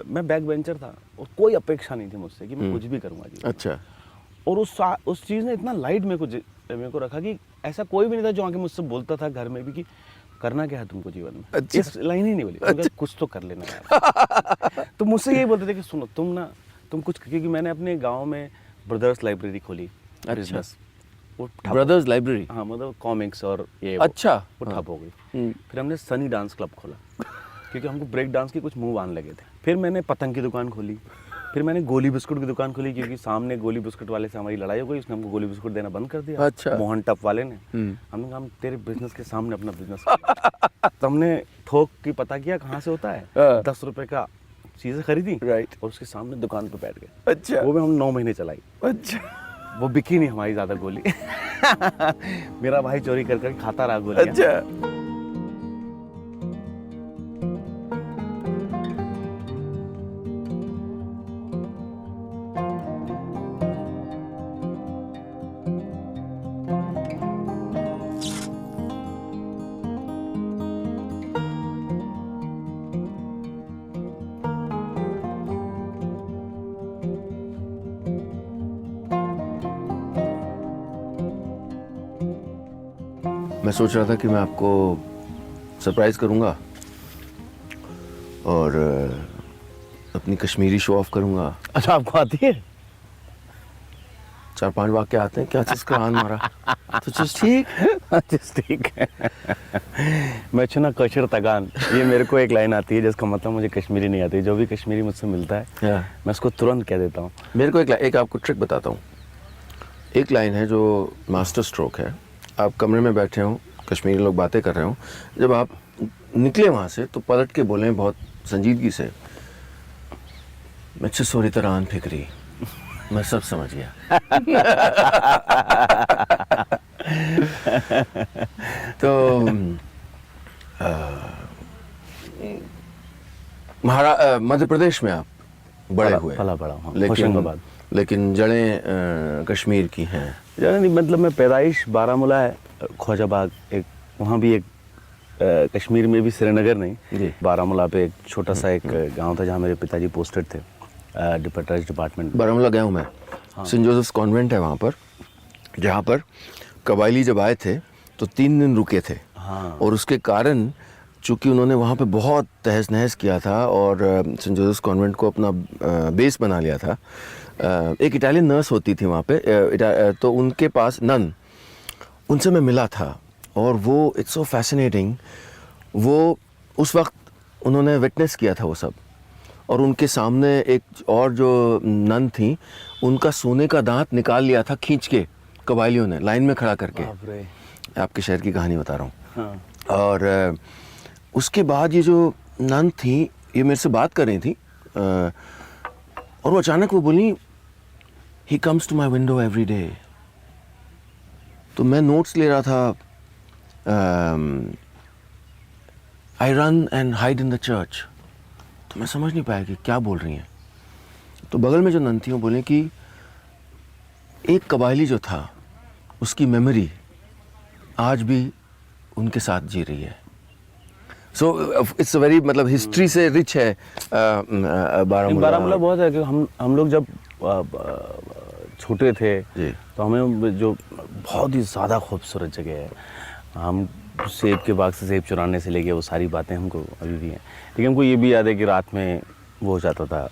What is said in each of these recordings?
मैं back bencher था और कोई अपेक्षा नहीं थी मुझसे कि मैं कुछ भी करूँगा जी। अच्छा। और उस चीज़ ने इतना लाइट मेरे को रखा कि ऐसा कोई भी नहीं था जो आके मुझसे बोलता था घर में भी कि करना क्या है तुमको जीवन में। अच्छा। इस लाइन ही नहीं बोली। अच्छा। कुछ तो कर लेना यार। तो मुझसे यही बोलते थे कि सुनो तुम कुछ, क्योंकि मैंने अपने गाँव में ब्रदर्स लाइब्रेरी खोली। अच्छा। वो ब्रदर्स लाइब्रेरी। हाँ, मतलब कॉमिक्स और ये अच्छा। वो ठप हो गई। फिर हमने सनी डांस क्लब खोला क्योंकि हमको ब्रेक डांस के कुछ मूव आने लगे थे। फिर मैंने पतंग की दुकान खोली। फिर मैंने गोली बिस्कुट की दुकान खोली क्योंकि सामने गोली बिस्कुट वाले से हमारी लड़ाई हो गई, उसने हमको गोली बिस्कुट देना बंद कर दिया। अच्छा। मोहन टप वाले ने। हमने कहा हम तेरे बिजनेस के सामने अपना बिजनेस तो हमने थोक की पता किया कहाँ से होता है। 10 रुपए का चीज़ें खरीदी, राइट, और उसके सामने दुकान पर बैठ गए। अच्छा। वो भी हम 9 महीने चलाई। अच्छा। वो बिकी नहीं हमारी ज़्यादा गोली। मेरा भाई चोरी कर खाता रहा गोली। अच्छा। मैं सोच रहा था कि मैं आपको सरप्राइज करूंगा और अपनी कश्मीरी शो ऑफ करूंगा। अच्छा, आपको आती है? 4-5 वाक्य आते हैं। क्या चीज का आन मारा तो ठीक है। मैं चुना कशर तगान, ये मेरे को एक लाइन आती है जिसका मतलब मुझे कश्मीरी नहीं आती। जो भी कश्मीरी मुझसे मिलता है मैं उसको तुरंत कह देता हूँ। मेरे को एक आपको ट्रिक बताता हूँ। एक लाइन है जो मास्टर स्ट्रोक है। आप कमरे में बैठे हो, कश्मीरी लोग बातें कर रहे हो, जब आप निकले वहाँ से तो पलट के बोलें बहुत संजीदगी से, मुझसे सोरी तरह आन फिक्री, मैं सब समझ गया। तो मध्य प्रदेश में आप बड़े हुए, पला बड़ा हूँ, लेकिन जड़ें कश्मीर की हैं। जड़ें नहीं, मतलब मैं पैदाइश बारामूला है, ख्वाजाबाग एक, वहाँ भी एक कश्मीर में भी, श्रीनगर नहीं, बारामूला पे एक छोटा सा एक गांव था जहाँ मेरे पिताजी पोस्टेड थे डिपार्टमेंट। बारामूला गया हूँ मैं। हाँ। सेंट जोसेफ कॉन्वेंट है वहाँ पर, जहाँ पर कबायली जब आए थे तो 3 दिन रुके थे। हाँ। और उसके कारण चूँकि उन्होंने वहाँ पे बहुत तहस नहस किया था और सेंट जोसेफ कॉन्वेंट को अपना बेस बना लिया था। एक इटालियन नर्स होती थी वहाँ पे, तो उनके पास नन, उनसे मैं मिला था और वो इट्स सो फैसिनेटिंग। वो उस वक्त उन्होंने विटनेस किया था वो सब, और उनके सामने एक और जो नन थी, उनका सोने का दांत निकाल लिया था खींच के कबायलियों ने, लाइन में खड़ा करके। आपके शहर की कहानी बता रहा हूँ। हाँ। और उसके बाद ये जो नन थी, ये मेरे से बात कर रही थी और वो अचानक वो बोली, he comes to my window every day. तो मैं नोट्स ले रहा था, I run and hide in the church. तो मैं समझ नहीं पाया कि क्या बोल रही हैं। तो बगल में जो नन थी वो बोले कि एक कबायली जो था उसकी मेमोरी आज भी उनके साथ जी रही है। सो इट्स अ वेरी, मतलब हिस्ट्री से रिच है बारामूला बहुत है कि हम लोग जब छोटे थे तो हमें जो बहुत ही ज़्यादा खूबसूरत जगह है, हम सेब के बाग से सेब चुराने से लेके वो सारी बातें हमको अभी भी हैं। लेकिन हमको ये भी याद है कि रात में वो हो जाता था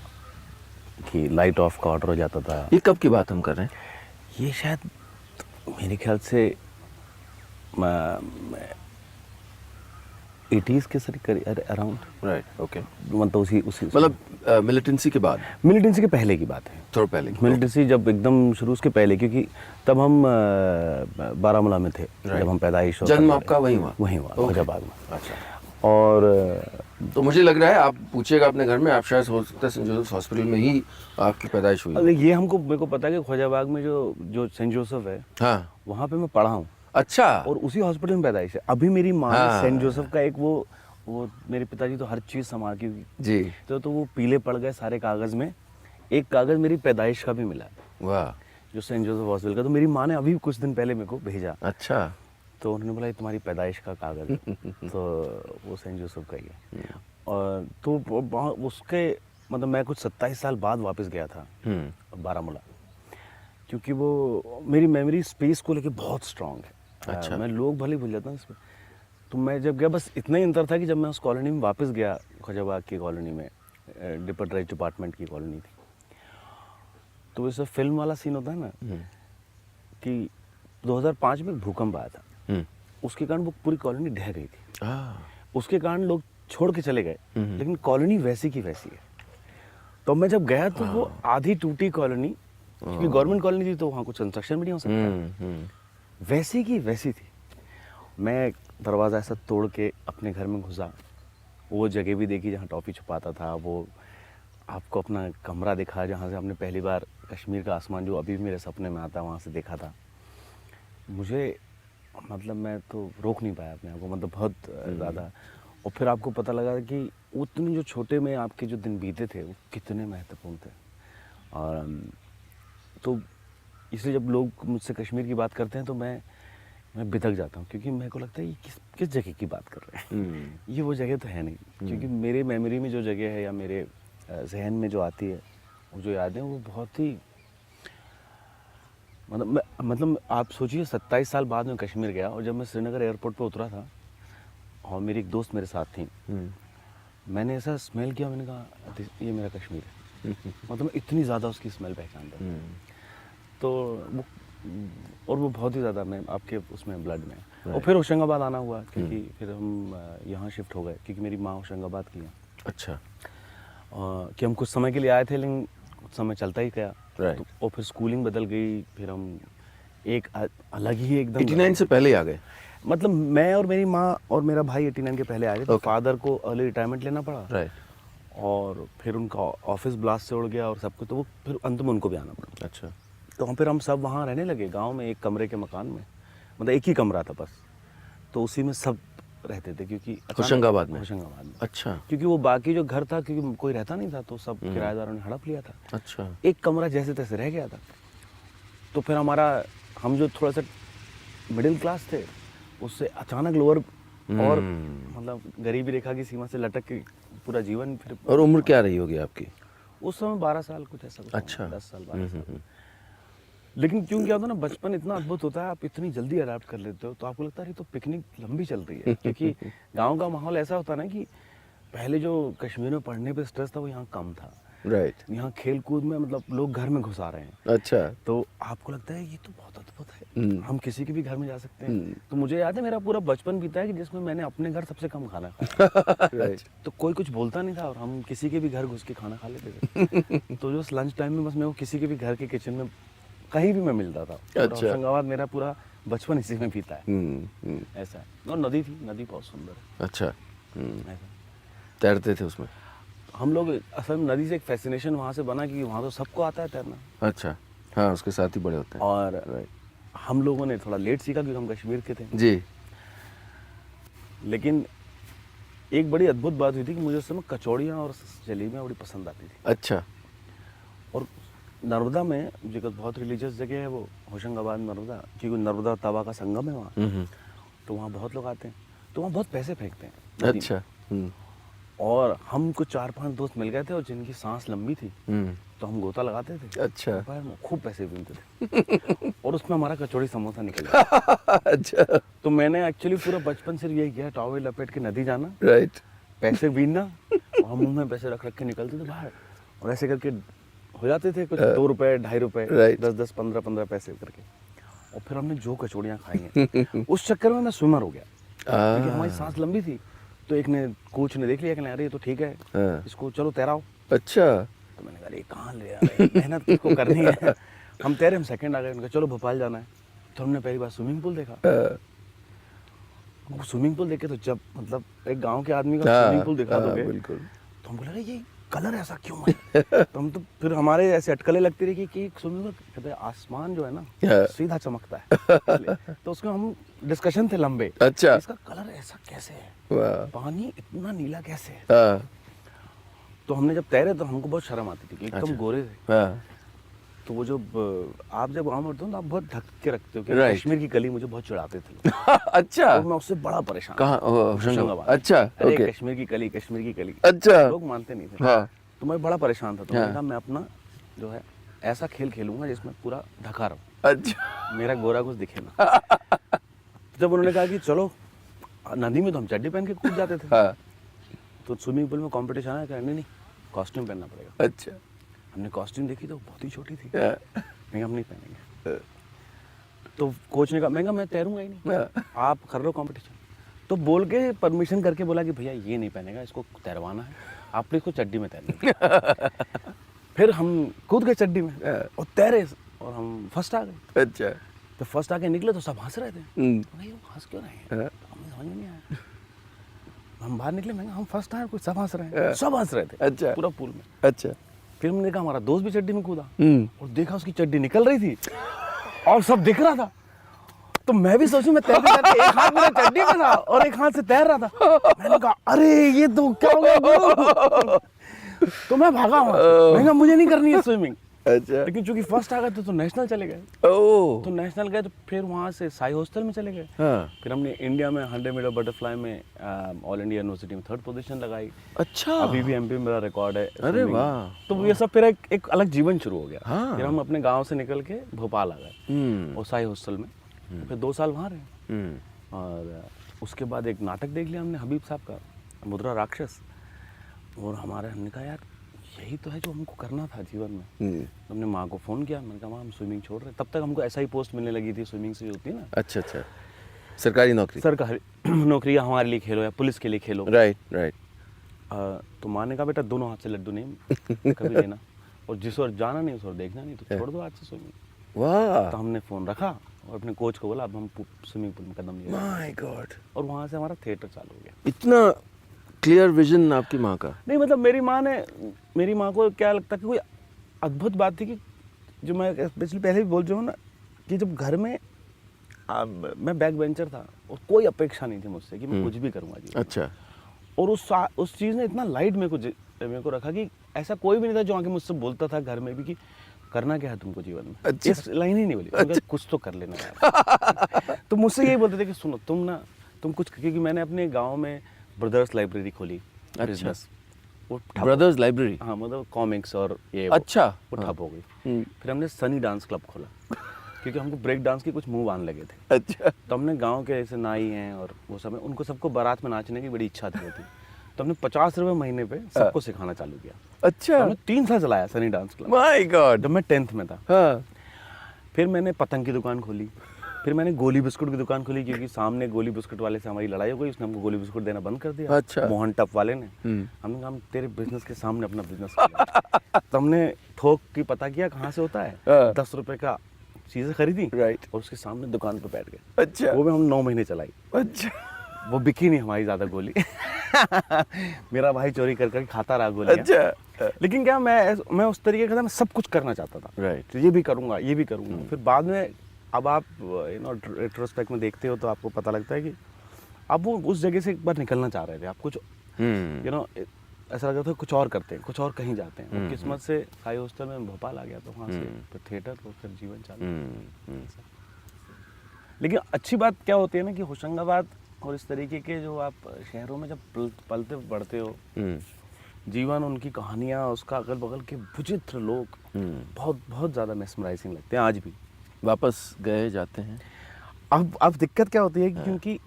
कि लाइट ऑफ का ऑर्डर हो जाता था। ये कब की बात हम कर रहे हैं? ये शायद मेरे ख्याल से 80s के अराउंड। Right, okay. मतलब उसी मतलब मिलिटेंसी के बाद? मिलिटेंसी के पहले की बात है, थोड़ा पहले। मिलिटेंसी जब एकदम शुरू, उसके पहले, क्योंकि तब हम बारामूला में थे जब हम पैदाइश। जन्म आपका वहीं हुआ ख्वाजाबाग में। अच्छा। और तो मुझे लग रहा है, आप पूछिएगा अपने घर में, आप शायद हो सकता है सेंट जोसेफ हॉस्पिटल में ही आपकी पैदाइश हुई। ये मेरे को पता है कि ख्वाजाबाग में जो सेंट जोसेफ है, हाँ, वहाँ पे मैं पढ़ा हूँ। अच्छा। और उसी हॉस्पिटल में पैदाइश है। अभी मेरी माँ ने सेंट जोसेफ का एक वो मेरे पिताजी तो हर चीज़ संभाल की जी, तो वो पीले पड़ गए सारे कागज में। एक कागज मेरी पैदाइश का भी मिला। वाह। जो सेंट जोसेफ हॉस्पिटल का, तो मेरी माँ ने अभी कुछ दिन पहले मेरे को भेजा। अच्छा। तो उन्होंने बोला ये तुम्हारी पैदाइश का कागज है। तो वो सेंट जोसेफ का ही है। और तो उसके मतलब मैं कुछ 27 साल बाद वापस गया था बारामूला, क्योंकि वो मेरी मेमोरी स्पेस को लेके बहुत स्ट्रांग है। अच्छा। मैं लोग भले भूल जाता हूँ इसमें। तो मैं जब गया बस इतना ही अंतर था कि जब मैं उस कॉलोनी में वापस गया, ख्वाजाबाग की कॉलोनी में, डिपर ड्राइव डिपार्टमेंट की कॉलोनी थी, तो वैसे फिल्म वाला सीन होता है ना कि 2005 में भूकंप आया था, उसके कारण वो पूरी कॉलोनी ढह गई थी। उसके कारण लोग छोड़ के चले गए, लेकिन कॉलोनी वैसी की वैसी है। तो मैं जब गया तो वो आधी टूटी कॉलोनी, क्योंकि गवर्नमेंट कॉलोनी थी तो वहाँ कुछ कंस्ट्रक्शन भी नहीं हो सकता, वैसी की वैसी थी। मैं दरवाज़ा ऐसा तोड़ के अपने घर में घुसा, वो जगह भी देखी जहाँ टॉफ़ी छुपाता था, वो आपको अपना कमरा दिखा जहाँ से आपने पहली बार कश्मीर का आसमान जो अभी भी मेरे सपने में आता है वहाँ से देखा था। मुझे मतलब मैं तो रोक नहीं पाया अपने आप को, मतलब बहुत ज़्यादा। और फिर आपको पता लगा कि उतने जो छोटे में आपके जो दिन बीते थे वो कितने महत्वपूर्ण थे। और तो इसलिए जब लोग मुझसे कश्मीर की बात करते हैं तो मैं बिदक जाता हूँ, क्योंकि मेरे को लगता है ये किस जगह की बात कर रहे हैं। ये वो जगह तो है नहीं, क्योंकि मेरे मेमोरी में जो जगह है या मेरे जहन में जो आती है, वो जो यादें वो बहुत ही मतलब आप सोचिए 27 साल बाद में कश्मीर गया, और जब मैं श्रीनगर एयरपोर्ट पे उतरा था और मेरी एक दोस्त मेरे साथ थी, मैंने ऐसा स्मेल किया, मैंने कहा ये मेरा कश्मीर है। मतलब इतनी ज़्यादा उसकी स्मेल पहचानता था। तो वो बहुत ही ज़्यादा मैं आपके उसमें ब्लड में। और फिर होशंगाबाद आना हुआ, क्योंकि फिर हम यहाँ शिफ्ट हो गए, क्योंकि मेरी माँ होशंगाबाद की है। अच्छा। कि हम कुछ समय के लिए आए थे, लेकिन कुछ समय चलता ही गया। राइट। तो, और फिर स्कूलिंग बदल गई, फिर हम एक अलग ही एकदम 89 से पहले ही आ गए? मतलब मैं और मेरी माँ और मेरा भाई 89 के पहले आए थे। तो फादर को अर्ली रिटायरमेंट लेना पड़ा। राइट। और फिर उनका ऑफिस ब्लास्ट से उड़ गया और सब कुछ, तो वो फिर अंत में उनको भी आना पड़ा। अच्छा। तो फिर हम सब वहाँ रहने लगे गांव में, एक कमरे के मकान में, मतलब एक ही कमरा था बस, तो उसी में सब रहते थे। क्योंकि होशंगाबाद में? होशंगाबाद में। अच्छा। क्योंकि वो बाकी जो घर था, क्योंकि कोई रहता नहीं था, तो सब किराएदारों ने हड़प लिया था। अच्छा। एक कमरा जैसे तैसे रह गया था। तो फिर हम जो थोड़ा सा मिडिल क्लास थे, उससे अचानक लोअर और मतलब गरीबी रेखा की सीमा से लटक के पूरा जीवन फिर। और उम्र क्या रही होगी आपकी उस समय? 12 साल कुछ ऐसा कुछ। अच्छा। 10 साल 12 साल। लेकिन क्यों क्या होता है ना, बचपन इतना अद्भुत होता है, आप इतनी जल्दी अडैप्ट कर लेते हो, तो आपको लगता है तो पिकनिक लंबी चल रही है। क्योंकि गांव का माहौल ऐसा होता है ना कि पहले जो कश्मीर में पढ़ने पे स्ट्रेस था वो यहाँ कम था। राइट। यहाँ खेल कूद में मतलब लोग घर में घुसा रहे हैं। अच्छा। तो आपको लगता है ये तो बहुत अद्भुत है, हम किसी के भी घर में जा सकते हैं। तो मुझे याद है मेरा पूरा बचपन बीता है कि जिसमें मैंने अपने घर सबसे कम खाना खाया। राइट। तो कोई कुछ बोलता नहीं था और हम किसी के भी घर घुस के खाना खा लेते थे। तो जो लंच टाइम में बस मैं वो किसी के भी घर के किचन में कहीं भी मैं मिलता था। अच्छा। होशंगाबाद मेरा पूरा बचपन इसी में बीता है। ऐसा है। और नदी थी, नदी बहुत सुंदर है। अच्छा। ऐसा तैरते थे उसमें? हम लोग असल में नदी से एक फैसिनेशन वहाँ से बना कि वहाँ तो सबको आता है तैरना। अच्छा। हाँ, उसके साथ ही बड़े होते हैं। और हम लोगों ने थोड़ा लेट सीखा क्योंकि हम कश्मीर के थे जी। लेकिन एक बड़ी अद्भुत बात हुई थी कि मुझे उस समय कचौड़ियाँ और जलेबियाँ बड़ी पसंद आती थी। अच्छा। और नर्मदा में जो बहुत रिलीजियस जगह है वो होशंगाबाद नर्मदा, क्योंकि नर्मदा तवा का संगम है वहाँ, तो वहाँ बहुत लोग आते हैं, तो वहाँ बहुत पैसे फेंकते हैं। अच्छा। और हम कुछ 4-5 दोस्त मिल गए थे और जिनकी सांस लंबी थी, तो हम गोता लगाते थे। अच्छा। खूब पैसे बीनते थे। और उसमें हमारा कचौड़ी समोसा निकल गया। अच्छा। तो मैंने एक्चुअली पूरा बचपन से यही किया, टॉवेल लपेट के नदी जाना, राइट, पैसे बीनना और हम मुंह में पैसे रख रख के निकलते थे बाहर, और ऐसे करके हो जाते थे कुछ 2 रुपए 2.5 रुपए, 10-10, 15-15 पैसे करके। और फिर हमने जो कचौड़ियाँ खाई हैं उस चक्कर में मैं स्विमर हो गया, क्योंकि हमारी सांस लंबी थी। तो एक ने कोच ने देख लिया कि अरे ये तो ठीक है, इसको चलो तैराओ। अच्छा। तो मैंने कहा अरे कहाँ ले आ रहे हैं, मेहनत किसको करनी है। हम तैरे, हम सेकंड आ गए। उनका चलो भोपाल जाना है। तो हमने पहली बार स्विमिंग पूल देखा। स्विमिंग पूल देखे तो जब मतलब एक गांव के आदमी का स्विमिंग पूल दिखा दोगे, बिल्कुल, तो हम बोले ये कलर ऐसा क्यों है। तो हम तो फिर हमारे ऐसे अटकलें लगती रही कि स्विमिंग पूल कहते आसमान जो है ना सीधा चमकता है। तो उसमें हम डिस्कशन थे लंबे। अच्छा, इसका कलर ऐसा कैसे है, पानी इतना नीला कैसे है। तो हमने जब तैरे तो हमको बहुत शर्म आती थी कि एकदम गोरे थे। तो वो जो आप जब वहाँ मरते हो तो आप बहुत ढक के रखते हो कि कश्मीर की कली मुझे बहुत चिढ़ाते थे। अच्छा। तो मैं उससे बड़ा परेशान। कहाँ? होशंगाबाद। अच्छा, अरे कश्मीर की कली, कश्मीर की कली। अच्छा। लोग मानते नहीं थे। हाँ। तो मैं बड़ा परेशान था, तो मैंने हाँ। कहा मैं अपना जो है ऐसा खेल खेलूंगा जिसमें पूरा ढका रहूं, अच्छा। मेरा गोरा कुछ दिखे ना। जब उन्होंने कहा कि चलो, नदी में तो हम चड्डी पहन के कूद जाते थे, हाँ। तो स्विमिंग पूल में कंपटीशन आया, कहा नहीं नहीं कॉस्ट्यूम पहनना पड़ेगा। अच्छा। हमने कॉस्ट्यूम देखी तो बहुत ही छोटी थी, हाँ। नहीं हम नहीं पहनेंगे। तो कोच ने कहा, मैं तैरूंगा ही नहीं, हाँ। आप कर रहे हो कंपटीशन। तो बोल के परमिशन करके बोला कि भैया ये नहीं पहनेगा, इसको तैरवाना है, आपने इसको चड्डी में तैरना। फिर हम कूद गए चड्डी में और तैरे, और हम फर्स्ट आ गए। अच्छा। तो फर्स्ट आके निकले तो सब हंस रहे थे, नहीं वो हंस क्यों रहे हैं, हाँ। हमें समझ में नहीं आया। हम बाहर निकले, मैंने कहा, हम फर्स्ट आए, कुछ सब हंस रहे हैं, सब हंस रहे थे अच्छा। पूरा पूल में। अच्छा। फिर हमने कहा हमारा दोस्त भी चड्डी में कूदा, और देखा उसकी चड्डी निकल रही थी और सब दिख रहा था। तो मैं भी सोचूं, मैं तैरते तैरते एक हाथ मेरा चड्डी में था और एक हाथ से तैर रहा था। मैंने कहा अरे ये तो क्या हो गया गुरु? तो मैं भागा वहां से। मैंने कहा मुझे नहीं करनी है स्विमिंग। अच्छा। लेकिन चूंकि फर्स्ट आ गए तो नेशनल चले गए। ओह। तो नेशनल गए तो फिर वहाँ से साई हॉस्टल में चले गए। हाँ। फिर हमने इंडिया में 100 मीटर बटरफ्लाई में ऑल इंडिया यूनिवर्सिटी में 3rd पोजीशन लगाई। अच्छा। अभी भी एमपी मेरा रिकॉर्ड है अरे swimming में। वाह। तो ये सब फिर एक अलग जीवन शुरू हो गया। हाँ। फिर हम अपने गांव से निकल के भोपाल आ गए और साई हॉस्टल में, फिर 2 साल वहाँ रहे। और उसके बाद एक नाटक देख लिया हमने हबीब साहब का, मुद्रा राक्षस। और हमने कहा यार यही तो है जो हमको करना था जीवन में। हमने माँ को फ़ोन किया, मैंने कहा माँ हम स्विमिंग छोड़ रहे हैं। तब तक हमको ऐसा ही पोस्ट मिलने लगी थी स्विमिंग से, होती है ना अच्छा। अच्छा। सरकारी नौकरी। सरकारी नौकरी, या हमारे लिए खेलो या पुलिस के लिए खेलो। Right right. तो माँ ने कहा बेटा दोनों हाथ से लड्डू नहीं कभी लेना, और जिस ओर जाना नहीं उस ओर देखना नहीं, तो छोड़ दो आज से स्विमिंग। वाह। तो हमने फ़ोन रखा और अपने कोच को बोला अब हम स्विमिंग पूल में कदम नहीं रखेंगे। My God. और वहाँ से हमारा थिएटर चालू हो गया। इतना क्लियर विजन आपकी माँ का। नहीं मतलब मेरी माँ को क्या लगता कि कोई अद्भुत बात थी कि जो मैं पिछले पहले भी बोल रहा हूँ ना, कि जब घर में मैं बैक बेंचर था और कोई अपेक्षा नहीं थी मुझसे कि मैं कुछ भी करूँगा जीवन में। अच्छा। और उस चीज़ ने इतना लाइट मेरे को रखा कि ऐसा कोई भी नहीं था जो आके मुझसे बोलता था घर में भी कि करना क्या है तुमको जीवन में। अच्छा। इस लाइन ही नहीं बोली। अच्छा। कुछ तो कर लेना यार। तो मुझसे यही बोलते थे कि सुनो तुम कुछ, क्योंकि मैंने अपने गाँव में ब्रदर्स लाइब्रेरी खोली। अच्छा। बिजनेस, वो ठप- ब्रदर्स लाइब्रेरी। हाँ मतलब कॉमिक्स और ये अच्छा। वो ठप हो गई। फिर हमने सनी डांस क्लब खोला क्योंकि हमको ब्रेक डांस के कुछ मूव आने लगे थे। अच्छा। तो हमने गांव के ऐसे नाई हैं और वो सब हैं, उनको सबको बारात में नाचने की बड़ी इच्छा थी होती। तो हमने 50 रुपये महीने पे सबको सिखाना चालू किया। अच्छा। हमने 3 साल चलाया Sunny dance club. My God. जब मैं 10th में था। हाँ। फिर मैंने पतंग की दुकान खोली, फिर मैंने गोली बिस्कुट की दुकान खोली, क्योंकि सामने गोली बिस्कुट वाले से हमारी लड़ाई हो गई, उसने हमको गोली बिस्कुट देना बंद कर दिया। अच्छा। मोहन टप वाले ने। हमने कहा हम तेरे बिजनेस के सामने अपना बिजनेस किया। तो हमने थोक की पता किया कहाँ से होता है, 10 रुपए का चीज़ें खरीदी, राइट। और उसके सामने दुकान पर बैठ गए। अच्छा। वो भी हम 9 महीने चलाई। अच्छा। वो बिकी नहीं हमारी ज़्यादा गोली। मेरा भाई चोरी कर कर खाता रहा गोली। अच्छा। लेकिन क्या मैं उस तरीके का था, मैं सब कुछ करना चाहता था। राइट। तो ये भी करूँगा ये भी करूँगा। फिर बाद में अब आप रेट्रोस्पेक्ट में देखते हो तो आपको पता लगता है कि अब वो उस जगह से एक बार निकलना चाह रहे थे। आप कुछ ऐसा लग रहा था कुछ और करते हैं, कुछ और कहीं जाते हैं। और किस्मत से साई हॉस्टल में भोपाल आ गया, तो वहाँ से फिर थिएटर, तो फिर जीवन चालू। लेकिन अच्छी बात क्या होती है ना कि होशंगाबाद और इस तरीके के जो आप शहरों में जब पलते बढ़ते हो, जीवन, उनकी कहानियाँ, उसका अगल बगल के विचित्र लोग बहुत बहुत ज़्यादा मेस्मराइजिंग लगते हैं आज भी। वापस गए जाते हैं। अब दिक्कत क्या होती है कि क्योंकि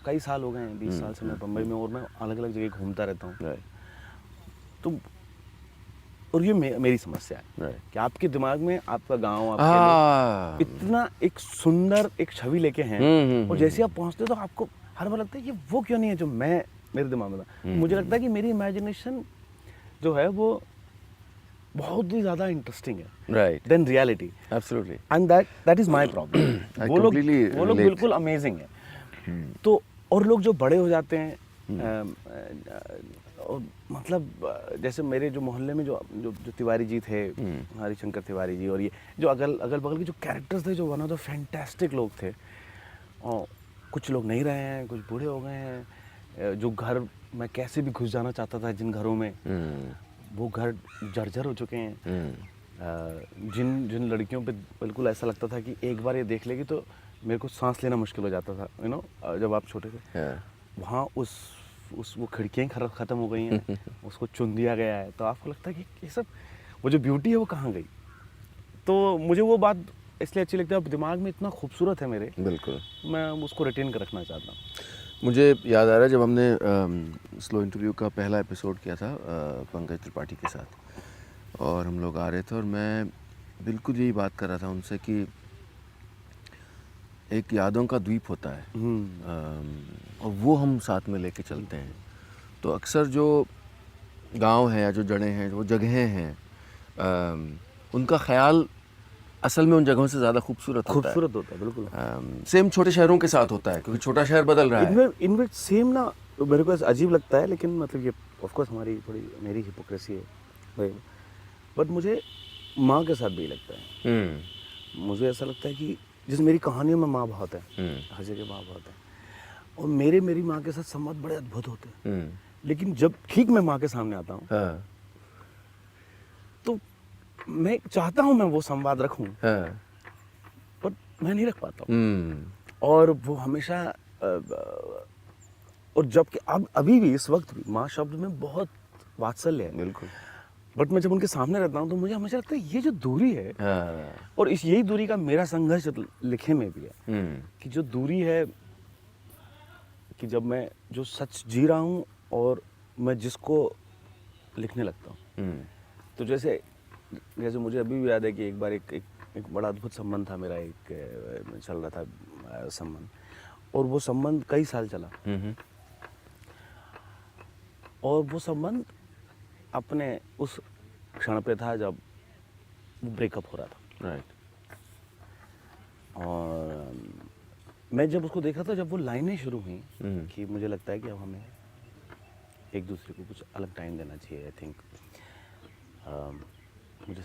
कई साल हो गए हैं, 20 साल से मैं बम्बई में, और मैं अलग अलग जगह घूमता रहता हूँ। तो और ये मेरी समस्या है कि आपके दिमाग में आपका गांव, आपके लोग इतना एक सुंदर एक छवि लेके हैं, और जैसे आप पहुंचते हो तो आपको हर बार लगता है कि वो क्यों नहीं है जो मेरे दिमाग में था। मुझे लगता है कि मेरी इमेजिनेशन जो है वो बहुत ही ज़्यादा इंटरेस्टिंग है, right, than reality. Absolutely. And that is my problem. वो लोग बिल्कुल अमेजिंग है। तो और लोग जो बड़े हो जाते हैं, मतलब जैसे मेरे जो मोहल्ले में जो तिवारी जी थे, हरिशंकर तिवारी जी, और ये जो अगल बगल के जो कैरेक्टर्स थे, जो वन ऑफ द फैंटास्टिक लोग थे, और कुछ लोग नहीं रहे हैं, कुछ बूढ़े हो गए हैं। जो घर मैं कैसे भी घुस जाना चाहता था जिन घरों में, वो घर जर्जर हो चुके हैं। जिन लड़कियों पे बिल्कुल ऐसा लगता था कि एक बार ये देख लेगी तो मेरे को सांस लेना मुश्किल हो जाता था, जब आप छोटे थे। वहाँ उस वो खिड़कियाँ ही ख़त्म हो गई हैं, उसको चुन दिया गया है, तो आपको लगता है कि ये सब वो जो ब्यूटी है वो कहाँ गई? तो मुझे वो बात इसलिए अच्छी लगती है, अब दिमाग में इतना खूबसूरत है मेरे, बिल्कुल। मैं उसको रिटेन कर रखना चाहता हूँ। मुझे याद आ रहा है जब हमने स्लो इंटरव्यू का पहला एपिसोड किया था पंकज त्रिपाठी के साथ, और हम लोग आ रहे थे और मैं बिल्कुल यही बात कर रहा था उनसे कि एक यादों का द्वीप होता है और वो हम साथ में लेके चलते हैं। तो अक्सर जो गांव है या जो जड़ें हैं, वो जगहें हैं, उनका ख्याल असल में उन जगहों से ज़्यादा खूबसूरत होता है। बिल्कुल। सेम छोटे शहरों के साथ होता है, क्योंकि छोटा शहर बदल रहा है। इनमें सेम ना, मेरे को ऐसा अजीब लगता है, लेकिन मतलब ये ऑफ कोर्स हमारी थोड़ी मेरी हिपोक्रेसी है, बट मुझे माँ के साथ भी लगता है। मुझे ऐसा लगता है कि जिस मेरी कहानियों में माँ बहुत है, हर जगह माँ बहुत है, और मेरी माँ के साथ संवाद बड़े अद्भुत होते हैं। लेकिन जब ठीक मैं माँ के सामने आता हूँ, हाँ, तो मैं चाहता हूँ मैं वो संवाद रखूँ, हाँ, पर मैं नहीं रख पाता हूँ। और वो हमेशा और जबकि अब अभी भी इस वक्त भी माँ शब्द में बहुत वात्सल्य है, बिल्कुल। बट मैं जब उनके सामने रहता हूँ तो मुझे हमेशा लगता है ये जो दूरी है, हाँ, और इस यही दूरी का मेरा संघर्ष लिखे में भी है, कि जो दूरी है, कि जब मैं जो सच जी रहा हूँ और मैं जिसको लिखने लगता हूँ, तो जैसे मुझे अभी भी याद है कि एक बार एक बड़ा अद्भुत संबंध था मेरा, एक चल रहा था संबंध, और वो संबंध कई साल चला, और वो संबंध अपने उस क्षण पे था जब वो ब्रेकअप हो रहा था। राइट। और मैं जब उसको देख रहा था, जब वो लाइनें शुरू हुई कि मुझे लगता है कि अब हमें एक दूसरे को कुछ अलग टाइम देना चाहिए, आई थिंक, मुझे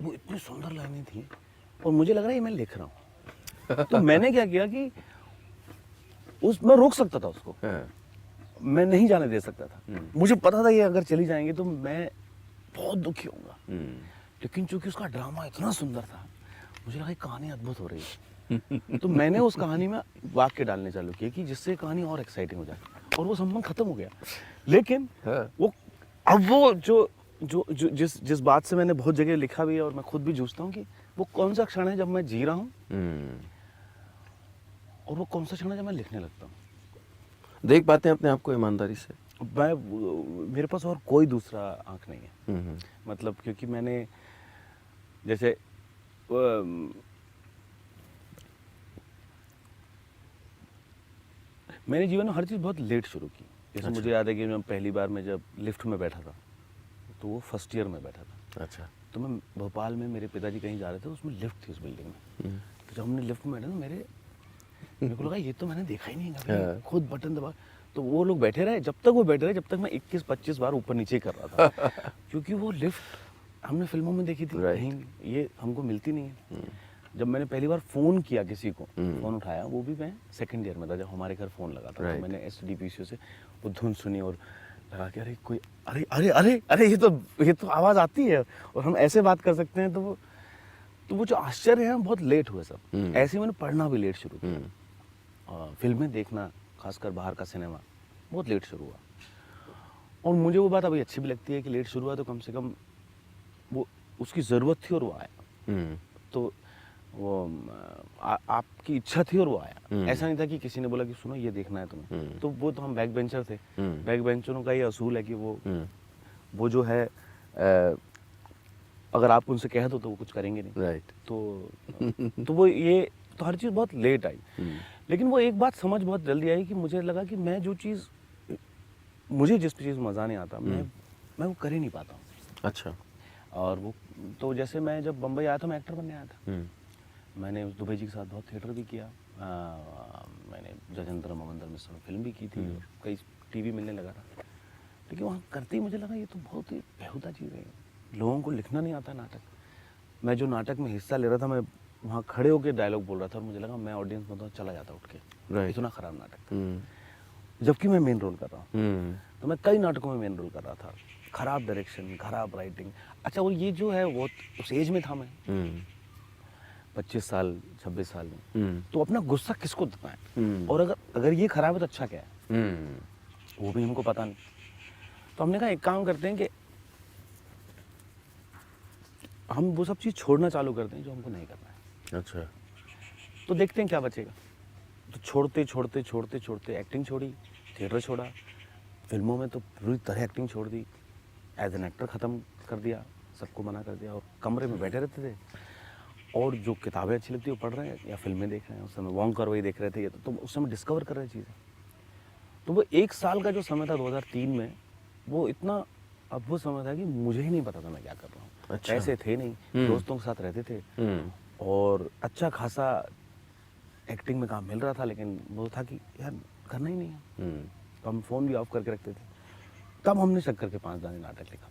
वो इतनी सुंदर लाइनें थी और मुझे लग रहा है ये मैं लिख रहा हूँ। तो मैंने क्या किया कि मैं रोक सकता था उसको, मैं नहीं जाने दे सकता था। मुझे पता था ये अगर चली जाएंगे तो मैं बहुत दुखी होऊंगा, लेकिन चूंकि उसका ड्रामा इतना सुंदर था, मुझे लगा कहानी अद्भुत हो रही है। तो मैंने उस कहानी में वाक्य डालने चालू किए कि जिससे कहानी और एक्साइटिंग हो जाए, और वो संबंध खत्म हो गया। लेकिन वो अब वो जो जिस बात से मैंने बहुत जगह लिखा भी है और मैं खुद भी जूझता हूँ कि वो कौन सा क्षण है जब मैं जी रहा हूँ, और वो कौन सा क्षण है जब मैं लिखने लगता हूँ। देख पाते हैं अपने आप को ईमानदारी से? मेरे पास और कोई दूसरा आंख नहीं है, मतलब क्योंकि मैंने जैसे मैंने जीवन में हर चीज़ बहुत लेट शुरू की। जैसे मुझे याद है कि मैं पहली बार मैं जब लिफ्ट में बैठा था, तो वो फर्स्ट ईयर में बैठा था। अच्छा। तो मैं भोपाल में, मेरे पिताजी कहीं जा रहे थे, उसमें लिफ्ट थी उस बिल्डिंग में। तो जब हमने लिफ्ट में बैठा तो मेरे को लगा ये तो मैंने देखा ही नहीं कभी, खुद बटन दबा। तो वो लोग बैठे रहे, जब तक वो बैठे रहे, जब तक मैं 21-25 बार ऊपर नीचे कर रहा था, क्योंकि वो लिफ्ट हमने फिल्मों में देखी थी, कहीं ये हमको मिलती नहीं है। जब मैंने पहली बार फ़ोन किया किसी को, फ़ोन उठाया, वो भी मैं सेकंड ईयर में था, जब हमारे घर फ़ोन लगा था। तो मैंने एसटीडीपीसीओ से वो धुन सुनी और लगा कि अरे कोई, अरे अरे अरे अरे ये तो आवाज़ आती है और हम ऐसे बात कर सकते हैं। तो वो जो आश्चर्य है बहुत लेट हुए सब। ऐसे मैंने पढ़ना भी लेट शुरू किया, फिल्में देखना, खासकर बाहर का सिनेमा, बहुत लेट शुरू हुआ। और मुझे वो बात अभी अच्छी भी लगती है कि लेट शुरू हुआ, तो कम से कम वो उसकी ज़रूरत थी और वो आया। तो वो आपकी इच्छा थी और वो आया। ऐसा नहीं था कि किसी ने बोला कि सुनो ये देखना है तुम्हें। तो वो तो हम बैक बेंचर थे, बैक बेंचरों का ये असूल है कि वो जो है, अगर आप उनसे कह दो तो वो कुछ करेंगे नहीं। राइट। तो वो ये तो हर चीज़ बहुत लेट आई। लेकिन वो एक बात समझ बहुत जल्दी आई कि मुझे लगा कि मैं जो चीज़, मुझे जिस चीज़ में मज़ा नहीं आता, मैं वो कर ही नहीं पाता हूँ। अच्छा। और वो तो जैसे मैं जब बम्बई आया था, मैं एक्टर बनने आया था। मैंने दुबे जी के साथ बहुत थिएटर भी किया, मैंने गजेंद्र मोहम्मद मिश्र में फिल्म भी की थी, कई टीवी मिलने लगा था। लेकिन वहाँ करते ही मुझे लगा ये तो बहुत ही बेहुदा चीज़ है, लोगों को लिखना नहीं आता नाटक। मैं जो नाटक में हिस्सा ले रहा था, मैं वहाँ खड़े होकर डायलॉग बोल रहा था और मुझे लगा मैं ऑडियंस में तो चला जाता उठ के, इतना ख़राब नाटक था। जबकि मैं मेन रोल कर रहा हूँ। तो मैं कई नाटकों में मेन रोल कर रहा था, ख़राब डायरेक्शन, ख़राब राइटिंग। अच्छा, और ये जो है वो उस एज में था मैं, 25 साल 26 साल में, तो अपना गुस्सा किसको दिखाएं? और अगर ये खराब है तो अच्छा क्या है? वो भी हमको पता नहीं। तो हमने कहा एक काम करते हैं कि हम वो सब चीज़ छोड़ना चालू करते हैं जो हमको नहीं करना है, अच्छा। तो देखते हैं क्या बचेगा। तो छोड़ते छोड़ते छोड़ते छोड़ते एक्टिंग छोड़ी, थिएटर छोड़ा, फिल्मों में तो पूरी तरह एक्टिंग छोड़ दी, एज एन एक्टर ख़त्म कर दिया, सबको मना कर दिया और कमरे में बैठे रहते थे और जो किताबें अच्छी लगती है वो पढ़ रहे हैं या फिल्में देख रहे हैं। उस समय वॉन्ग कर-वाई देख रहे थे, ये तो उस समय डिस्कवर कर रहे चीज़ें। तो वो 1 साल का जो समय था 2003 में, वो इतना अद्भुत समय था कि मुझे ही नहीं पता था मैं क्या कर रहा हूँ। अच्छा। पैसे थे नहीं, दोस्तों के साथ रहते थे और अच्छा खासा एक्टिंग में काम मिल रहा था, लेकिन वो था कि यार करना ही नहीं है। तो हम फ़ोन भी ऑफ करके रखते थे। तब हमने शक्कर के 5 दाने नाटक लिखा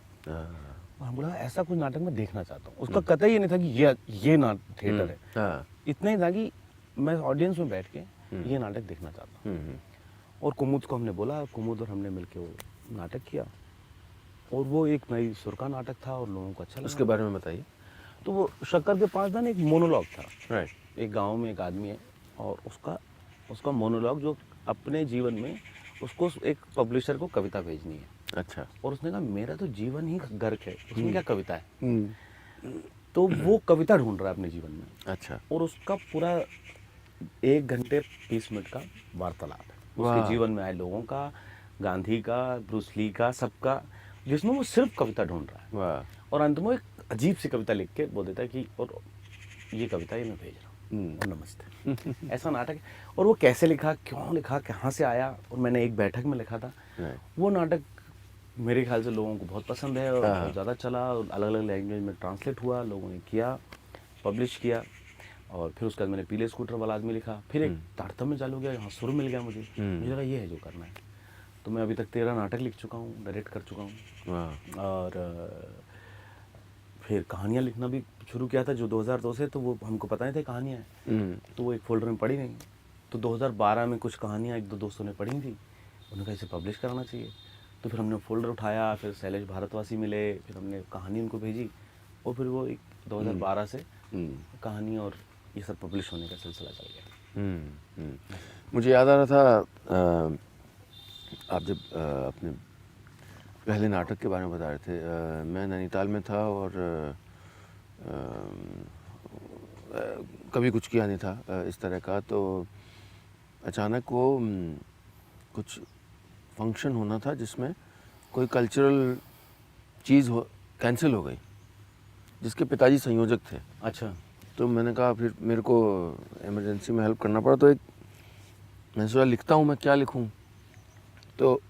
और हम बोला ऐसा कुछ नाटक मैं देखना चाहता हूँ। उसका कतई ये नहीं था कि ये ना थिएटर है, हाँ। इतना ही था कि मैं ऑडियंस में बैठ के ये नाटक देखना चाहता हूँ। और कुमुद को हमने बोला, कुमुद और हमने मिलके वो नाटक किया और वो एक नई सुर का नाटक था और लोगों को अच्छा लगा। उसके बारे में बताइए। तो वो शक्कर के 5 दाने एक मोनोलॉग था। राइट। एक गांव में एक आदमी है और उसका मोनोलॉग जो अपने जीवन में उसको एक पब्लिशर को कविता भेजनी है। अच्छा। और उसने कहा मेरा तो जीवन ही गर्क है, उसमें क्या कविता है। तो वो कविता ढूंढ रहा है अपने जीवन में। अच्छा। और उसका पूरा 1 घंटे 30 मिनट का वार्तालाप है उसके जीवन में आए लोगों का, गांधी का, ब्रूस ली का, सबका, जिसमें वो सिर्फ कविता ढूंढ रहा है। वाह। और अंत में एक अजीब सी कविता लिख के बोल देता है कि और ये कविता ये मैं भेज रहा हूँ और नमस्ते। ऐसा नाटक है। और वो कैसे लिखा, क्यों लिखा, कहाँ से आया, और मैंने एक बैठक में लिखा था। वो नाटक मेरे ख्याल से लोगों को बहुत पसंद है और बहुत ज़्यादा चला, अलग अलग लैंग्वेज में ट्रांसलेट हुआ, लोगों ने किया, पब्लिश किया। और फिर उसके बाद मैंने पीले स्कूटर वाला आदमी लिखा, फिर एक तारतम्य चालू हो गया, यहाँ सुर मिल गया मुझे लगा ये है जो करना है। तो मैं अभी तक 13 नाटक लिख चुका हूँ, डायरेक्ट कर चुका हूँ और फिर कहानियाँ लिखना भी शुरू किया था जो 2002 से, तो वो हमको पता नहीं था कहानियाँ हैं, तो वो एक फोल्डर में पड़ी नहीं। तो 2012 में कुछ कहानियाँ एक दो दोस्तों ने पढ़ी थी, उन्होंने कहा इसे पब्लिश कराना चाहिए। तो फिर हमने फोल्डर उठाया, फिर शैलेश भारतवासी मिले, फिर हमने कहानी उनको भेजी और फिर वो एक 2012 से कहानी और ये सब पब्लिश होने का सिलसिला चल गया। मुझे याद आ रहा था आप जब अपने पहले नाटक के बारे में बता रहे थे, मैं नैनीताल में था और कभी कुछ किया नहीं था इस तरह का, तो अचानक वो कुछ फंक्शन होना था जिसमें कोई कल्चरल चीज़ कैंसिल हो गई, जिसके पिताजी संयोजक थे। अच्छा। तो मैंने कहा फिर मेरे को इमरजेंसी में हेल्प करना पड़ा, तो मैं सोचा लिखता हूँ, मैं क्या लिखूँ। तो